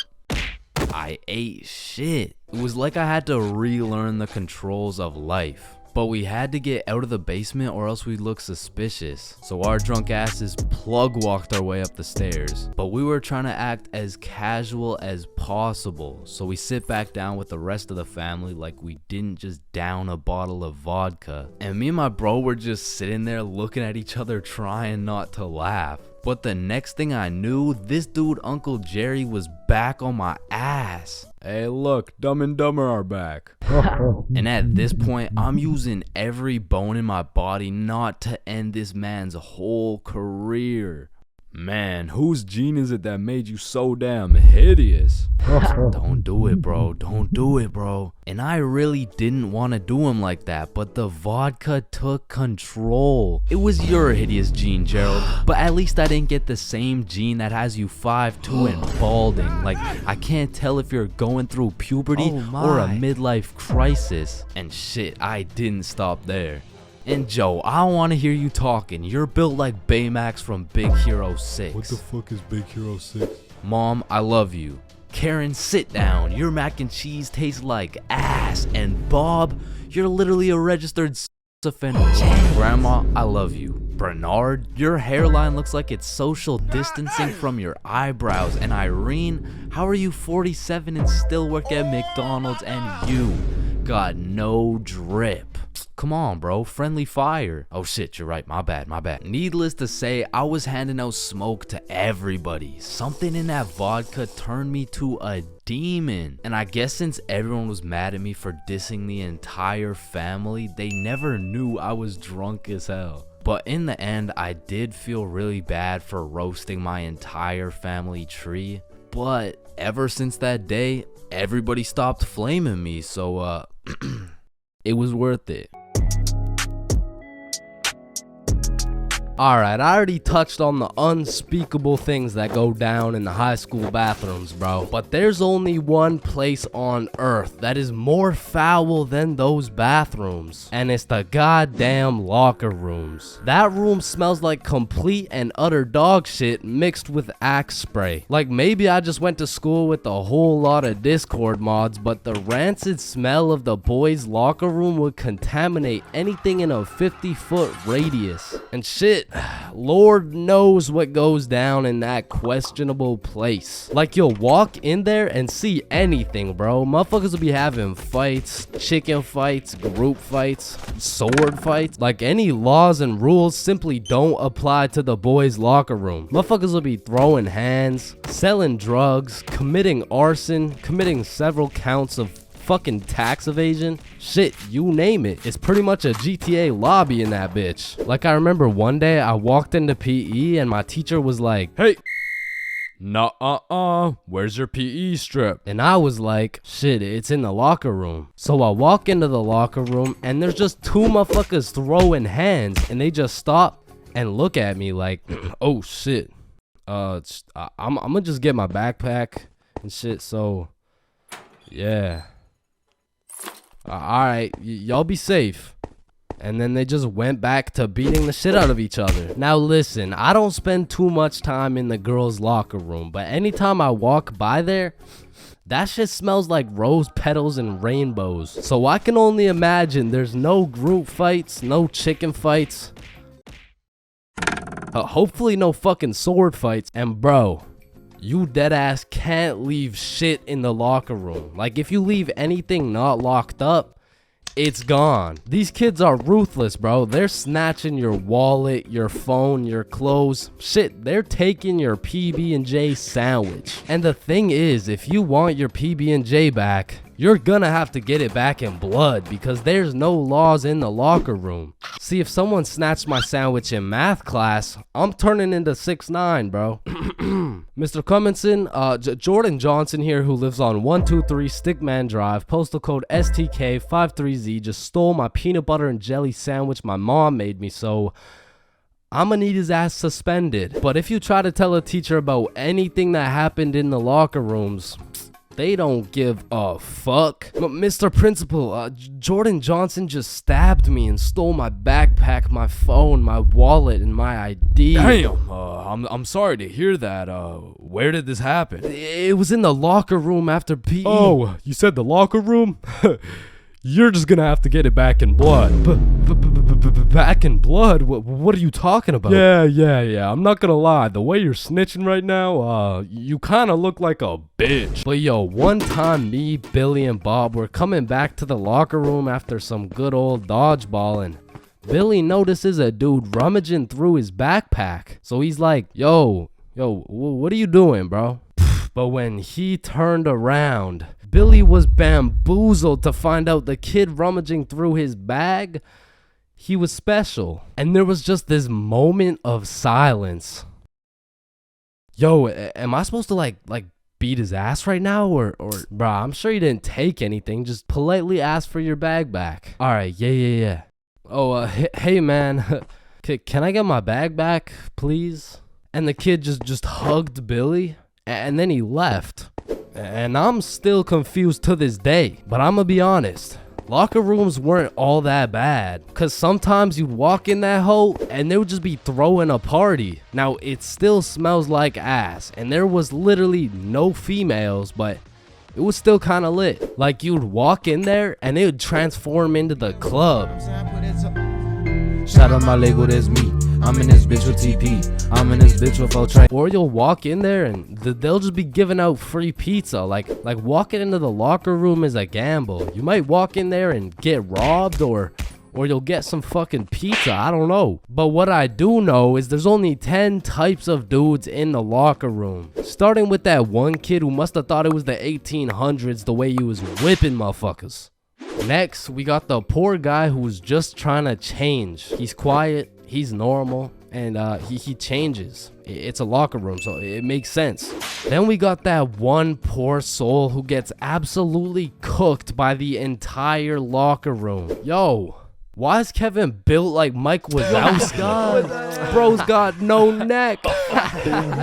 I ate shit. It was like I had to relearn the controls of life. But we had to get out of the basement or else we'd look suspicious. So our drunk asses plug walked our way up the stairs. But we were trying to act as casual as possible. So we sit back down with the rest of the family like we didn't just down a bottle of vodka. And me and my bro were just sitting there looking at each other trying not to laugh. But the next thing I knew, this dude Uncle Jerry was back on my ass. Hey look, Dumb and Dumber are back. And at this point, I'm using every bone in my body not to end this man's whole career. Man, whose gene is it that made you so damn hideous? Don't do it, bro. Don't do it, bro. And I really didn't want to do him like that, but the vodka took control. It was your hideous gene, Gerald, but at least I didn't get the same gene that has you 5'2" and balding. Like, I can't tell if you're going through puberty or a midlife crisis. And shit, I didn't stop there. And Joe, I want to hear you talking. You're built like Baymax from Big Hero 6. What the fuck is Big Hero 6? Mom, I love you. Karen, sit down. Your mac and cheese tastes like ass. And Bob, you're literally a registered offender. Grandma, I love you. Bernard, your hairline looks like it's social distancing from your eyebrows. And Irene, how are you 47 and still work at McDonald's and you got no drip? Come on, bro. Friendly fire. Oh shit, you're right. My bad. Needless to say, I was handing out smoke to everybody. Something in that vodka turned me to a demon. And I guess since everyone was mad at me for dissing the entire family, they never knew I was drunk as hell. But in the end, I did feel really bad for roasting my entire family tree. But ever since that day, everybody stopped flaming me. So, it was worth it. Alright, I already touched on the unspeakable things that go down in the high school bathrooms, bro. But there's only one place on earth that is more foul than those bathrooms. And it's the goddamn locker rooms. That room smells like complete and utter dog shit mixed with Axe spray. Like maybe I just went to school with a whole lot of Discord mods, but the rancid smell of the boys' locker room would contaminate anything in a 50-foot radius. And shit, Lord knows what goes down in that questionable place. Like you'll walk in there and see anything, bro. Motherfuckers will be having fights, chicken fights, group fights, sword fights. Like any laws and rules simply don't apply to the boys' locker room. Motherfuckers will be throwing hands, selling drugs, committing arson, committing several counts of fucking tax evasion, shit, you name it. It's pretty much a GTA lobby in that bitch. Like I remember one day I walked into PE and my teacher was like, "Hey, where's your PE strip?" And I was like, shit, it's in the locker room. So I walk into the locker room and there's just two motherfuckers throwing hands and they just stop and look at me like, oh shit. I'm gonna just get my backpack and shit, so yeah. Alright, y'all be safe. And then they just went back to beating the shit out of each other. Now listen, I don't spend too much time in the girls' locker room, but anytime I walk by there, that shit smells like rose petals and rainbows. So I can only imagine there's no group fights, no chicken fights. Hopefully no fucking sword fights. And bro, you deadass can't leave shit in the locker room. Like if you leave anything not locked up, it's gone. These kids are ruthless, bro. They're snatching your wallet, your phone, your clothes. Shit, they're taking your PB&J sandwich. And the thing is, if you want your PB&J back, you're gonna have to get it back in blood because there's no laws in the locker room. See, if someone snatched my sandwich in math class, I'm turning into 6'9", bro. Mr. Cumminson, Jordan Johnson here, who lives on 123 Stickman Drive, postal code STK53Z, just stole my peanut butter and jelly sandwich my mom made me, so I'm gonna need his ass suspended. But if you try to tell a teacher about anything that happened in the locker rooms, they don't give a fuck. Mr. Principal, Jordan Johnson just stabbed me and stole my backpack, my phone, my wallet, and my ID. Damn, I'm sorry to hear that. Where did this happen? It was in the locker room after PE. Oh, you said the locker room? You're just gonna have to get it back in blood. Back in blood? What are you talking about? Yeah. I'm not gonna lie. The way you're snitching right now, you kind of look like a bitch. But yo, one time me, Billy, and Bob were coming back to the locker room after some good old dodgeball, and Billy notices a dude rummaging through his backpack. So he's like, yo, what are you doing, bro? But when he turned around, Billy was bamboozled to find out the kid rummaging through his bag, he was special. And there was just this moment of silence. Yo, am I supposed to like beat his ass right now? Or bruh, I'm sure you didn't take anything. Just politely ask for your bag back. Alright, yeah. Oh, hey man, can I get my bag back, please? And the kid just hugged Billy, and then he left. And I'm still confused to this day. But I'm gonna be honest, locker rooms weren't all that bad. Cause sometimes you'd walk in that hole and they would just be throwing a party. Now it still smells like ass, and there was literally no females, but it was still kinda lit. Like you'd walk in there and it would transform into the club. Shout out my Lego, that's me. I'm in this bitch with TP. I'm in this bitch with Ultra. Or you'll walk in there and they'll just be giving out free pizza. Like walking into the locker room is a gamble. You might walk in there and get robbed, or you'll get some fucking pizza. I don't know. But what I do know is there's only 10 types of dudes in the locker room. Starting with that one kid who must have thought it was the 1800s the way he was whipping motherfuckers. Next, we got the poor guy who's just trying to change. He's quiet, he's normal, and he changes. It's a locker room, so it makes sense. Then we got that one poor soul who gets absolutely cooked by the entire locker room. Yo, why is Kevin built like Mike Wazowski? Bro's got no neck.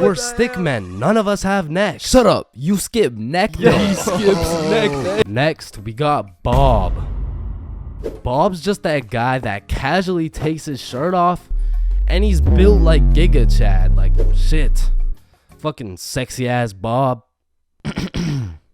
We're stickmen. None of us have necks. Shut up. You skip neck day. Yeah, he skips neck day. Next, we got Bob. Bob's just that guy that casually takes his shirt off, and he's built like Giga Chad. Like, shit. Fucking sexy ass Bob.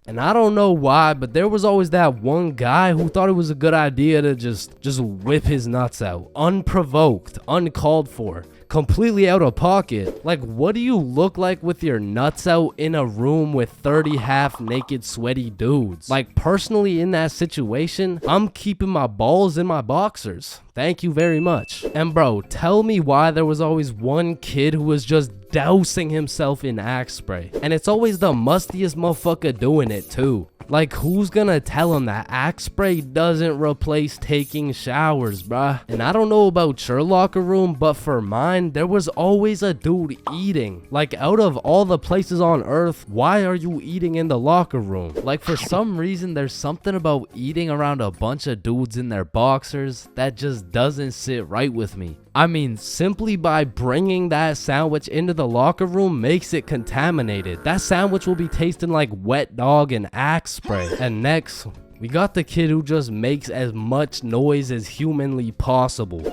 And I don't know why, but there was always that one guy who thought it was a good idea to just whip his nuts out. Unprovoked, uncalled for, completely out of pocket. Like, what do you look like with your nuts out in a room with 30 half-naked sweaty dudes? Like, personally in that situation, I'm keeping my balls in my boxers. Thank you very much. And bro, tell me why there was always one kid who was just dousing himself in Axe spray. And it's always the mustiest motherfucker doing it too. Like, who's gonna tell him that Axe spray doesn't replace taking showers, bruh? And I don't know about your locker room, but for mine, there was always a dude eating. Like, out of all the places on earth, why are you eating in the locker room? Like, for some reason, there's something about eating around a bunch of dudes in their boxers that just doesn't sit right with me. I mean, simply by bringing that sandwich into the locker room makes it contaminated. That sandwich will be tasting like wet dog and Axe spray. And next, we got the kid who just makes as much noise as humanly possible.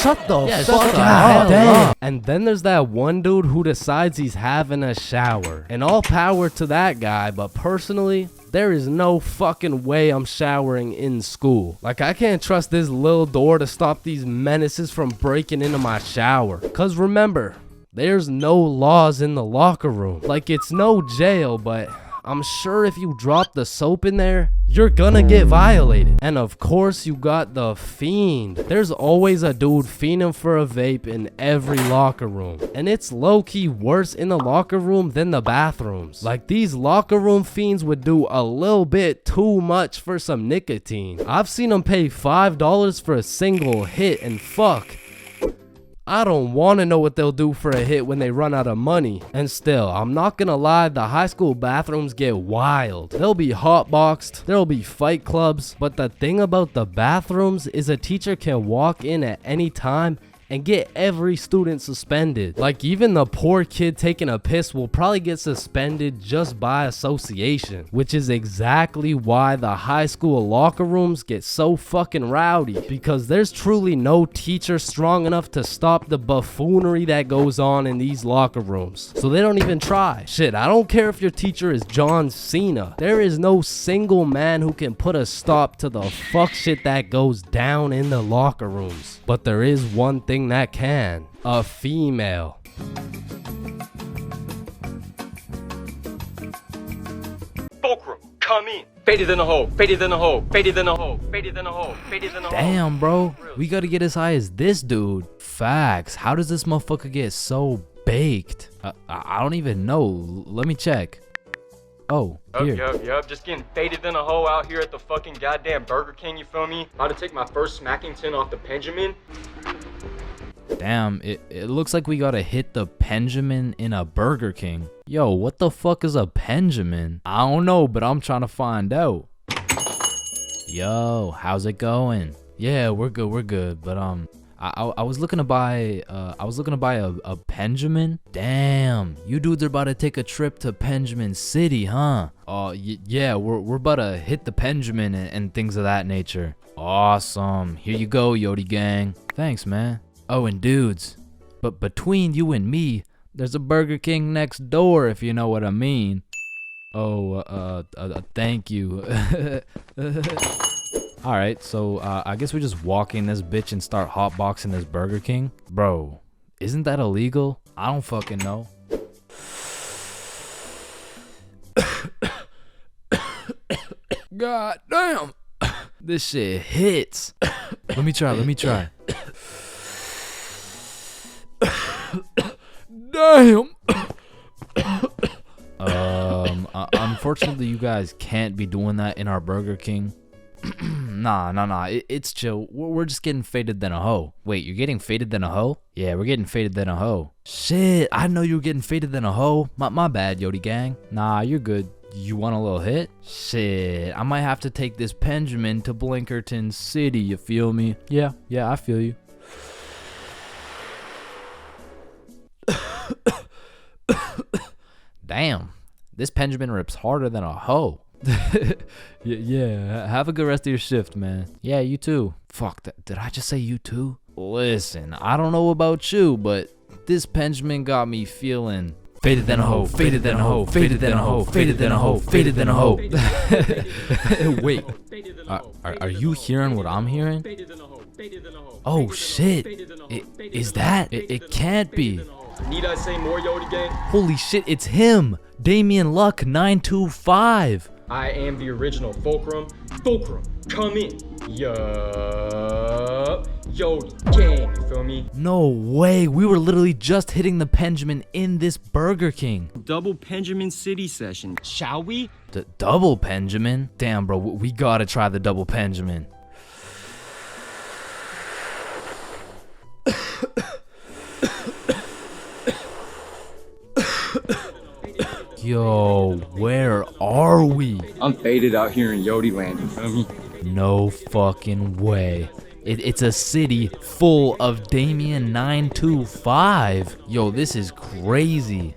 Shut the fuck up. And then there's that one dude who decides he's having a shower. And all power to that guy, but personally, there is no fucking way I'm showering in school. Like, I can't trust this little door to stop these menaces from breaking into my shower. Cause remember, there's no laws in the locker room. Like, it's no jail, but I'm sure if you drop the soap in there, you're gonna get violated. And of course, you got the fiend. There's always a dude fiending for a vape in every locker room. And it's low-key worse in the locker room than the bathrooms. Like, these locker room fiends would do a little bit too much for some nicotine. I've seen them pay $5 for a single hit, and fuck, I don't want to know what they'll do for a hit when they run out of money. And still, I'm not gonna lie, the high school bathrooms get wild. They'll be hotboxed, there'll be fight clubs, but the thing about the bathrooms is a teacher can walk in at any time and get every student suspended. Like, even the poor kid taking a piss will probably get suspended just by association, which is exactly why the high school locker rooms get so fucking rowdy, because there's truly no teacher strong enough to stop the buffoonery that goes on in these locker rooms. So they don't even try. Shit, I don't care if your teacher is John Cena. There is no single man who can put a stop to the fuck shit that goes down in the locker rooms. But there is one thing that can: a female. Fulcrum, come in. Faded in the hole, faded in the hole, faded in the hole, faded in the hole, faded in the hole. Damn, bro. We gotta get as high as this dude. Facts. How does this motherfucker get so baked? I don't even know. Let me check. Oh, here. Yup. Just getting faded in a hole out here at the fucking goddamn Burger King, you feel me? About to take my first Smackington off the Benjamin. Damn, it looks like we gotta hit the Benjamin in a Burger King. Yo, what the fuck is a Benjamin? I don't know, but I'm trying to find out. Yo, how's it going? Yeah, we're good, but I was looking to buy a Benjamin. Damn, you dudes are about to take a trip to Benjamin City, huh? Oh, yeah, we're about to hit the Benjamin and things of that nature. Awesome. Here you go, Yodi gang. Thanks, man. Oh, and dudes, but between you and me, there's a Burger King next door, if you know what I mean. Oh, thank you. Alright, so I guess we just walk in this bitch and start hotboxing this Burger King. Bro, isn't that illegal? I don't fucking know. God damn. This shit hits. Let me try. Damn. Unfortunately, you guys can't be doing that in our Burger King. Nah. It's chill. We're just getting faded than a hoe. Wait, you're getting faded than a hoe? Yeah, we're getting faded than a hoe. Shit, I know you were getting faded than a hoe. My bad, Yodi gang. Nah, you're good. You want a little hit? Shit, I might have to take this Benjamin to Blinkerton City, you feel me? Yeah, I feel you. Damn, this Benjamin rips harder than a hoe. Yeah, have a good rest of your shift, man. Yeah, you too. Fuck, did I just say you too? Listen, I don't know about you, but this Benjamin got me feeling faded than a hoe, faded than a hoe, faded than a hoe, faded than a hoe, faded than a hoe. Wait, are you hearing what I'm hearing? Oh shit, is that? It can't be. Need I say more, Yodi gang? Holy shit, it's him! Damien Luck 925. I am the original Fulcrum. Fulcrum, come in. Yup. Yo, gang, you feel me? No way, we were literally just hitting the Benjamin in this Burger King. Double Benjamin City session, shall we? Double Benjamin? Damn, bro, we gotta try the double Benjamin. Yo, where are we? I'm faded out here in Yodi land, you feel me? No fucking way. It's a city full of Damien 925. Yo, this is crazy.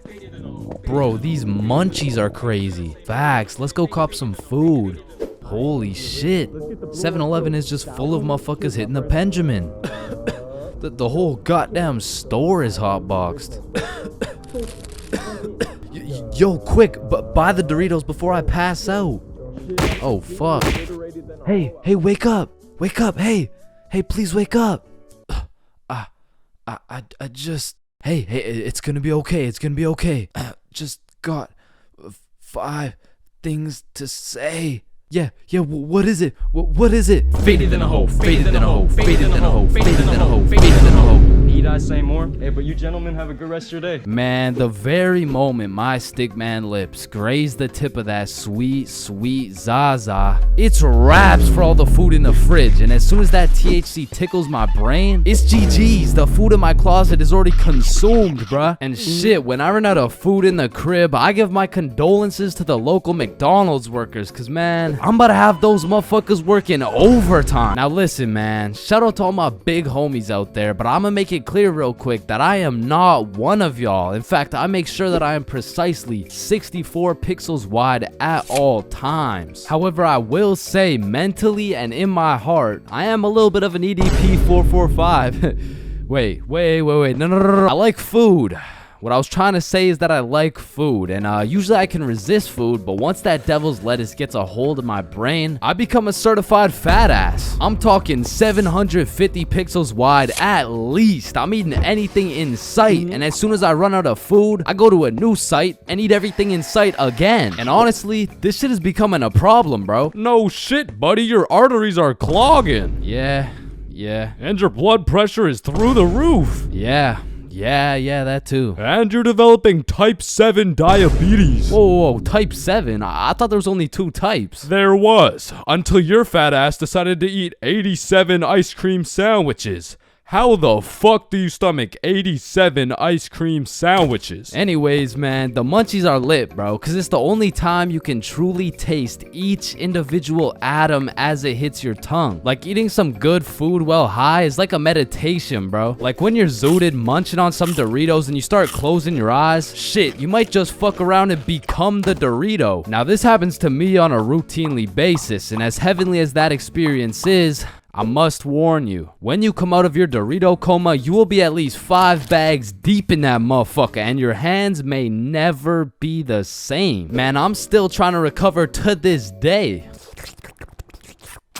Bro, these munchies are crazy. Facts, let's go cop some food. Holy shit. 7-Eleven is just full of motherfuckers hitting the Benjamin. The whole goddamn store is hotboxed. Yo, quick, buy the Doritos before I pass out. Oh, fuck. Hey, wake up. Wake up, hey, please wake up. I just... Hey, it's gonna be okay, it's gonna be okay. Just got 5 things to say. Yeah, what is it? What is it? Faded in a hole, faded in a hole, faded in a hole, faded in a hole, faded in a hole. Need I say more? Hey, but you gentlemen have a good rest of your day. Man, the very moment my stickman lips graze the tip of that sweet, sweet Zaza, it's wraps for all the food in the fridge. And as soon as that THC tickles my brain, it's GG's. The food in my closet is already consumed, bruh. And shit, when I run out of food in the crib, I give my condolences to the local McDonald's workers, cause man, I'm about to have those motherfuckers working overtime. Now listen, man, shout out to all my big homies out there, but I'ma make it clear real quick that I am not one of y'all. In fact, I make sure that I am precisely 64 pixels wide at all times. However, I will say mentally and in my heart, I am a little bit of an EDP 445. Wait, no. I like food. What I was trying to say is that I like food, and usually I can resist food, but once that devil's lettuce gets a hold of my brain, I become a certified fat ass. I'm talking 750 pixels wide at least. I'm eating anything in sight, and as soon as I run out of food, I go to a new site and eat everything in sight again. And honestly, this shit is becoming a problem, bro. No shit, buddy, your arteries are clogging. Yeah. And your blood pressure is through the roof. Yeah, that too. And you're developing type 7 diabetes. Whoa, type 7? I thought there was only 2 types. There was, until your fat ass decided to eat 87 ice cream sandwiches. How the fuck do you stomach 87 ice cream sandwiches? Anyways, man, the munchies are lit, bro, because it's the only time you can truly taste each individual atom as it hits your tongue. Like, eating some good food while high is like a meditation, bro. Like, when you're zooted munching on some Doritos and you start closing your eyes, shit, you might just fuck around and become the Dorito. Now, this happens to me on a routinely basis, and as heavenly as that experience is, I must warn you, when you come out of your Dorito coma, you will be at least 5 bags deep in that motherfucker, and your hands may never be the same. Man, I'm still trying to recover to this day.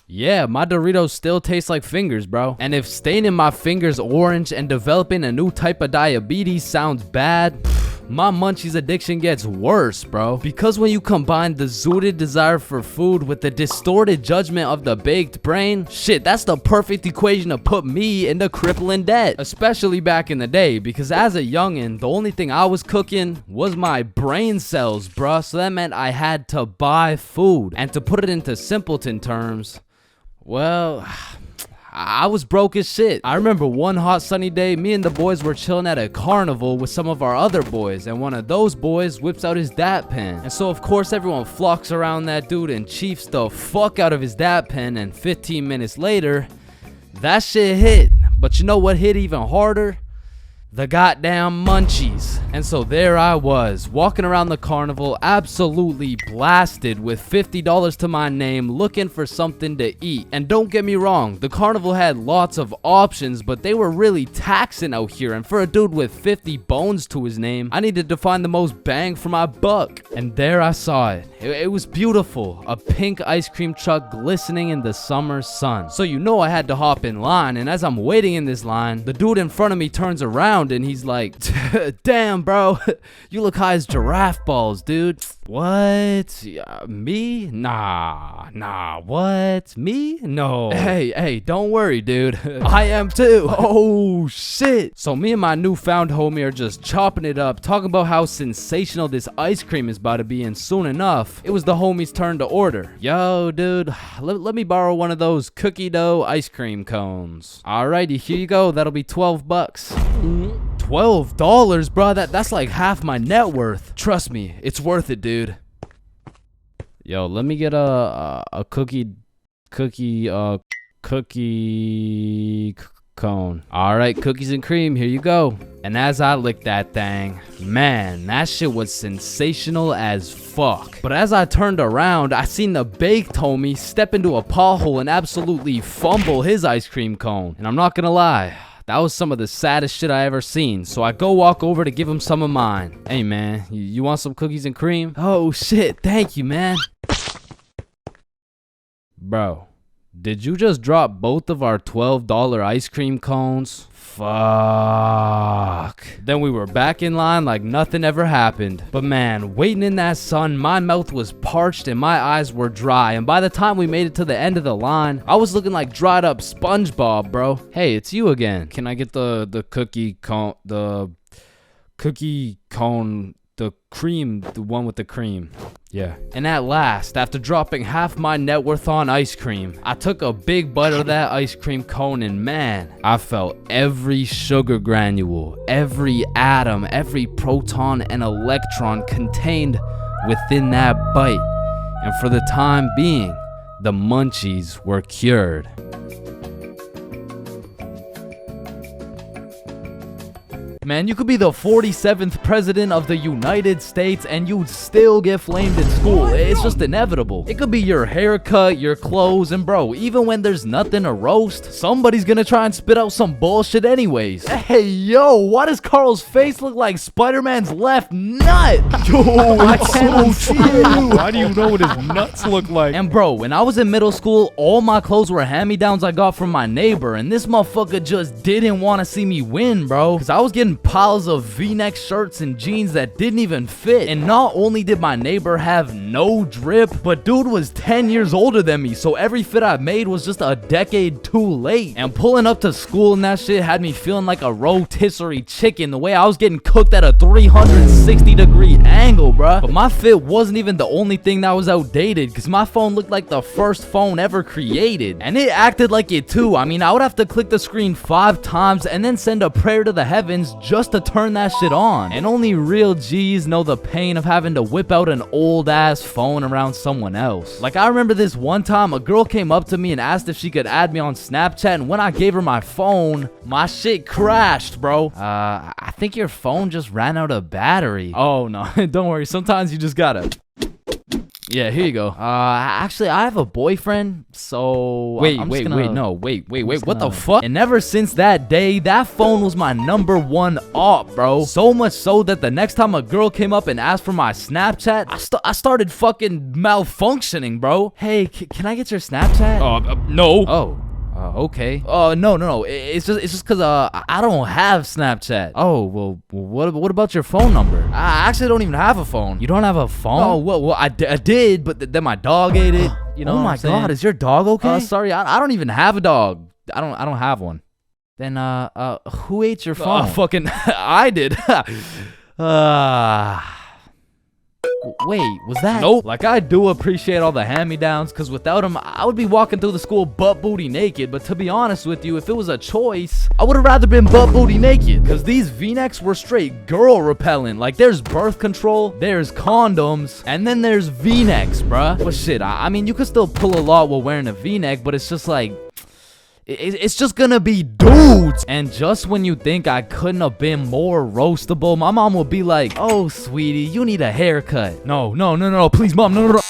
Yeah, my Doritos still taste like fingers, bro. And if staining my fingers orange and developing a new type of diabetes sounds bad, my munchies addiction gets worse, bro. Because when you combine the zooted desire for food with the distorted judgment of the baked brain, shit, that's the perfect equation to put me into crippling debt. Especially back in the day, because as a youngin', the only thing I was cooking was my brain cells, bruh. So that meant I had to buy food. And to put it into simpleton terms, well, I was broke as shit. I remember one hot sunny day, me and the boys were chilling at a carnival with some of our other boys, and one of those boys whips out his dap pen. And so of course everyone flocks around that dude and chiefs the fuck out of his dap pen, and 15 minutes later, that shit hit. But you know what hit even harder? The goddamn munchies. And so there I was, walking around the carnival, absolutely blasted with $50 to my name, looking for something to eat. And don't get me wrong, the carnival had lots of options, but they were really taxing out here. And for a dude with 50 bones to his name, I needed to find the most bang for my buck. And there I saw it. It was beautiful. A pink ice cream truck glistening in the summer sun. So you know I had to hop in line, and as I'm waiting in this line, the dude in front of me turns around and he's like, damn, bro, you look high as giraffe balls, dude. What? Me? Nah, what? Me? No. Hey, don't worry, dude. I am too. Oh, shit. So me and my newfound homie are just chopping it up, talking about how sensational this ice cream is about to be, and soon enough, it was the homie's turn to order. Yo, dude, let me borrow one of those cookie dough ice cream cones. Alrighty, here you go. That'll be 12 bucks. $12, bro. That's like half my net worth. Trust me, it's worth it, dude. Yo, let me get a cookie cone. All right, cookies and cream, here you go. And as I licked that thing, man, that shit was sensational as fuck. But as I turned around, I seen the baked homie step into a pothole and absolutely fumble his ice cream cone. And I'm not gonna lie, that was some of the saddest shit I ever seen. So I go walk over to give him some of mine. Hey man, you want some cookies and cream? Oh shit, thank you, man. Bro, did you just drop both of our $12 ice cream cones? Fuck. Then we were back in line like nothing ever happened. But man, waiting in that sun, my mouth was parched and my eyes were dry. And by the time we made it to the end of the line, I was looking like dried up SpongeBob, bro. Hey, it's you again. Can I get the cookie cone, the cream, the one with the cream? Yeah. And at last, after dropping half my net worth on ice cream, I took a big bite of that ice cream cone and man, I felt every sugar granule, every atom, every proton and electron contained within that bite. And for the time being, the munchies were cured. Man, you could be the 47th president of the United States and you'd still get flamed in school. It's just inevitable. It could be your haircut, your clothes, and bro, even when there's nothing to roast, somebody's gonna try and spit out some bullshit anyways. Hey, yo, why does Carl's face look like Spider-Man's left nut? Yo, I can't see it. Why do you know what his nuts look like? And bro, when I was in middle school, all my clothes were hand-me-downs I got from my neighbor, and this motherfucker just didn't want to see me win, bro, because I was getting piles of V-neck shirts and jeans that didn't even fit. And not only did my neighbor have no drip, but dude was 10 years older than me, so every fit I made was just a decade too late. And pulling up to school and that shit had me feeling like a rotisserie chicken, the way I was getting cooked at a 360-degree angle, bruh. But my fit wasn't even the only thing that was outdated, because my phone looked like the first phone ever created. And it acted like it too. I mean, I would have to click the screen 5 times and then send a prayer to the heavens just to turn that shit on. And only real G's know the pain of having to whip out an old ass phone around someone else. Like, I remember this one time a girl came up to me and asked if she could add me on Snapchat, and when I gave her my phone, my shit crashed, bro. I think your phone just ran out of battery. Oh no, don't worry, sometimes you just gotta... Yeah, here you go. Actually, I have a boyfriend, so... Wait, what the fuck? And ever since that day, that phone was my #1 op, bro. So much so that the next time a girl came up and asked for my Snapchat, I started fucking malfunctioning, bro. Hey, can I get your Snapchat? No. Oh. Okay. No. It's just because I don't have Snapchat. Oh, well, what about your phone number? I actually don't even have a phone. You don't have a phone? Oh, well, I did, but then my dog ate it. You know? Oh my God, is your dog okay? Sorry, I don't even have a dog. I don't have one. Then who ate your phone? Fucking I did. Wait, was that? Nope. Like, I do appreciate all the hand-me-downs, because without them, I would be walking through the school butt-booty naked. But to be honest with you, if it was a choice, I would have rather been butt-booty naked. Because these V-necks were straight girl-repellent. Like, there's birth control, there's condoms, and then there's V-necks, bruh. But shit, I mean, you could still pull a lot while wearing a V-neck, but it's just like... It's just gonna be dudes. And just when you think I couldn't have been more roastable, my mom will be like, oh, sweetie, you need a haircut. No, please, mom, no.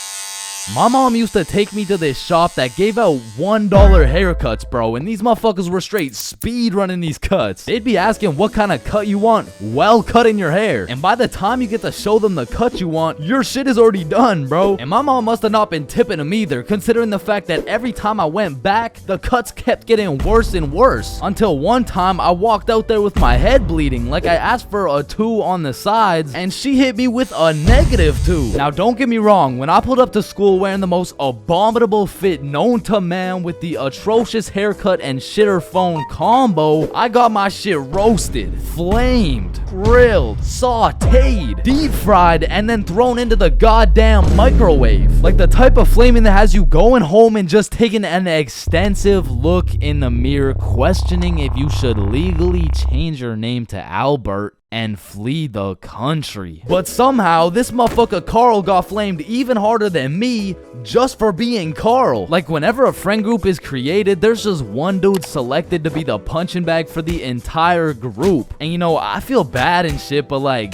My mom used to take me to this shop that gave out $1 haircuts, bro, and these motherfuckers were straight speed running these cuts. They'd be asking what kind of cut you want while cutting your hair, and by the time you get to show them the cut you want, your shit is already done, bro. And my mom must have not been tipping them either, considering the fact that every time I went back, the cuts kept getting worse and worse, until one time I walked out there with my head bleeding like I asked for a 2 on the sides, and she hit me with a -2. Now don't get me wrong, when I pulled up to school wearing the most abominable fit known to man with the atrocious haircut and shitter phone combo, I got my shit roasted, flamed, grilled, sauteed, deep fried, and then thrown into the goddamn microwave. Like the type of flaming that has you going home and just taking an extensive look in the mirror, questioning if you should legally change your name to Albert and flee the country. But somehow, this motherfucker Carl got flamed even harder than me just for being Carl. Like, whenever a friend group is created, there's just one dude selected to be the punching bag for the entire group. And you know, I feel bad and shit, but like,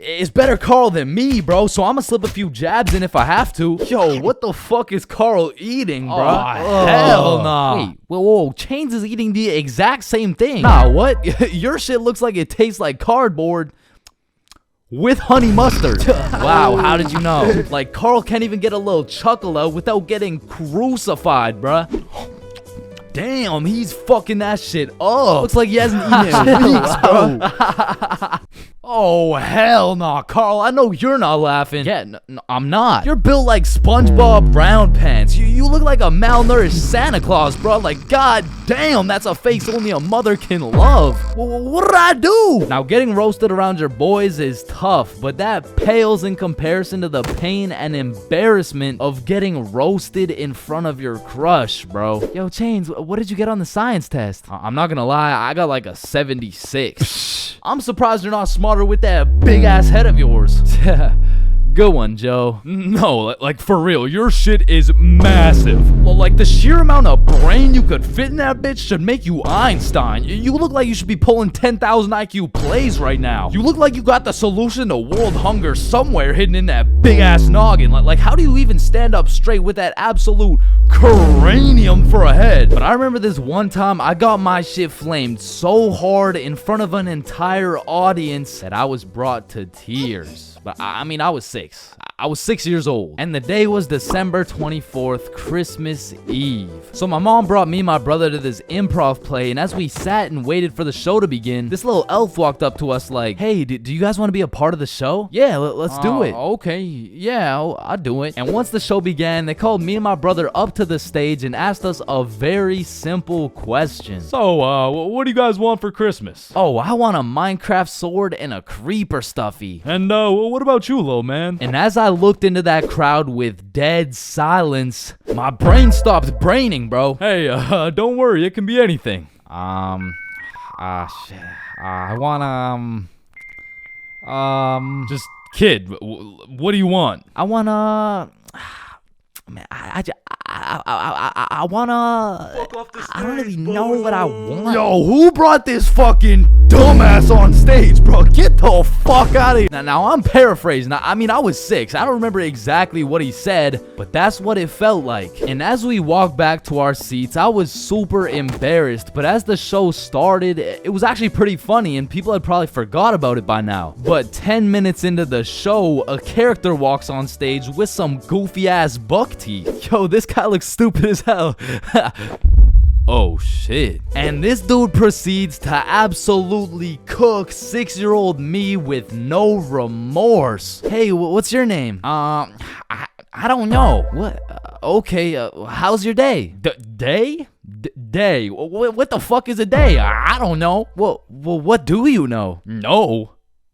it's better Carl than me, bro, so I'ma slip a few jabs in if I have to. Yo, what the fuck is Carl eating, bro? Oh, hell nah. Wait, whoa, Chains is eating the exact same thing. Nah, what? Your shit looks like it tastes like cardboard with honey mustard. Wow, how did you know? Like, Carl can't even get a little chuckle out without getting crucified, bruh. Damn, he's fucking that shit up. Looks like he hasn't eaten in weeks, bro. Oh, hell nah, Carl. I know you're not laughing. Yeah, no, I'm not. You're built like SpongeBob Brown Pants. You look like a malnourished Santa Claus, bro. Like, god damn, that's a face only a mother can love. What did I do? Now, getting roasted around your boys is tough, but that pales in comparison to the pain and embarrassment of getting roasted in front of your crush, bro. Yo, Chains, what did you get on the science test? I'm not gonna lie, I got like a 76. I'm surprised you're not smarter with that big ass head of yours. Good one, Joe. No, like for real, your shit is massive. Well, like the sheer amount of brain you could fit in that bitch should make you Einstein. You look like you should be pulling 10,000 IQ plays right now. You look like you got the solution to world hunger somewhere hidden in that big ass noggin. Like how do you even stand up straight with that absolute cranium for a head? But I remember this one time I got my shit flamed so hard in front of an entire audience that I was brought to tears. But I mean, I was 6. I was 6 years old. And the day was December 24th, Christmas Eve. So my mom brought me and my brother to this improv play, and as we sat and waited for the show to begin, this little elf walked up to us like, hey, do you guys want to be a part of the show? Yeah, let's do it. Okay, yeah, I'll do it. And once the show began, they called me and my brother up to the stage and asked us a very simple question. So, what do you guys want for Christmas? Oh, I want a Minecraft sword and a creeper stuffy. And, what about you, little man? And as I looked into that crowd with dead silence, my brain stopped braining, bro. Hey, don't worry, it can be anything. Shit. I want, Just, kid, what do you want? I wanna... Man, I wanna... Fuck off the stage, I don't really know what I want. Yo, who brought this fucking dumbass on stage, bro? Get the fuck out of here. Now I'm paraphrasing. I mean, I was 6. I don't remember exactly what he said, but that's what it felt like. And as we walked back to our seats, I was super embarrassed. But as the show started, it was actually pretty funny, and people had probably forgot about it by now. But 10 minutes into the show, a character walks on stage with some goofy-ass buck teeth. Yo, this guy looks stupid as hell. Oh shit. And this dude proceeds to absolutely cook 6-year-old me with no remorse. Hey, what's your name? I don't know. What? Okay, how's your day? Day? Day? What the fuck is a day? I don't know. Well, what do you know? No.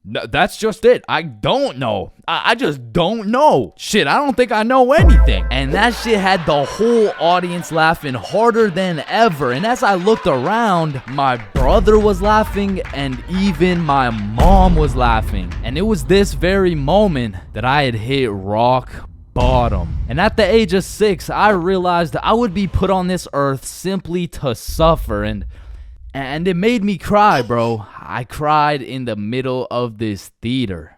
That's just it. I don't know. I just don't know. Shit, I don't think I know anything. And that shit had the whole audience laughing harder than ever. And as I looked around, my brother was laughing and even my mom was laughing. And it was this very moment that I had hit rock bottom. And at the age of 6, I realized I would be put on this earth simply to suffer, and it made me cry, bro. I cried in the middle of this theater.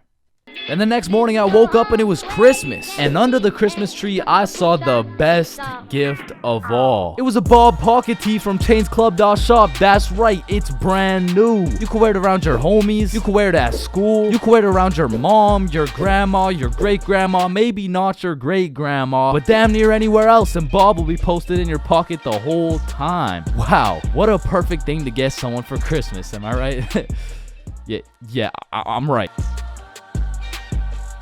And the next morning I woke up and it was Christmas. And under the Christmas tree, I saw the best gift of all. It was a Bob pocket tee from chainsclub.shop. That's right, it's brand new. You can wear it around your homies. You can wear it at school. You can wear it around your mom, your grandma, your great-grandma, maybe not your great-grandma, but damn near anywhere else, and Bob will be posted in your pocket the whole time. Wow, what a perfect thing to get someone for Christmas, am I right? Yeah, I'm right.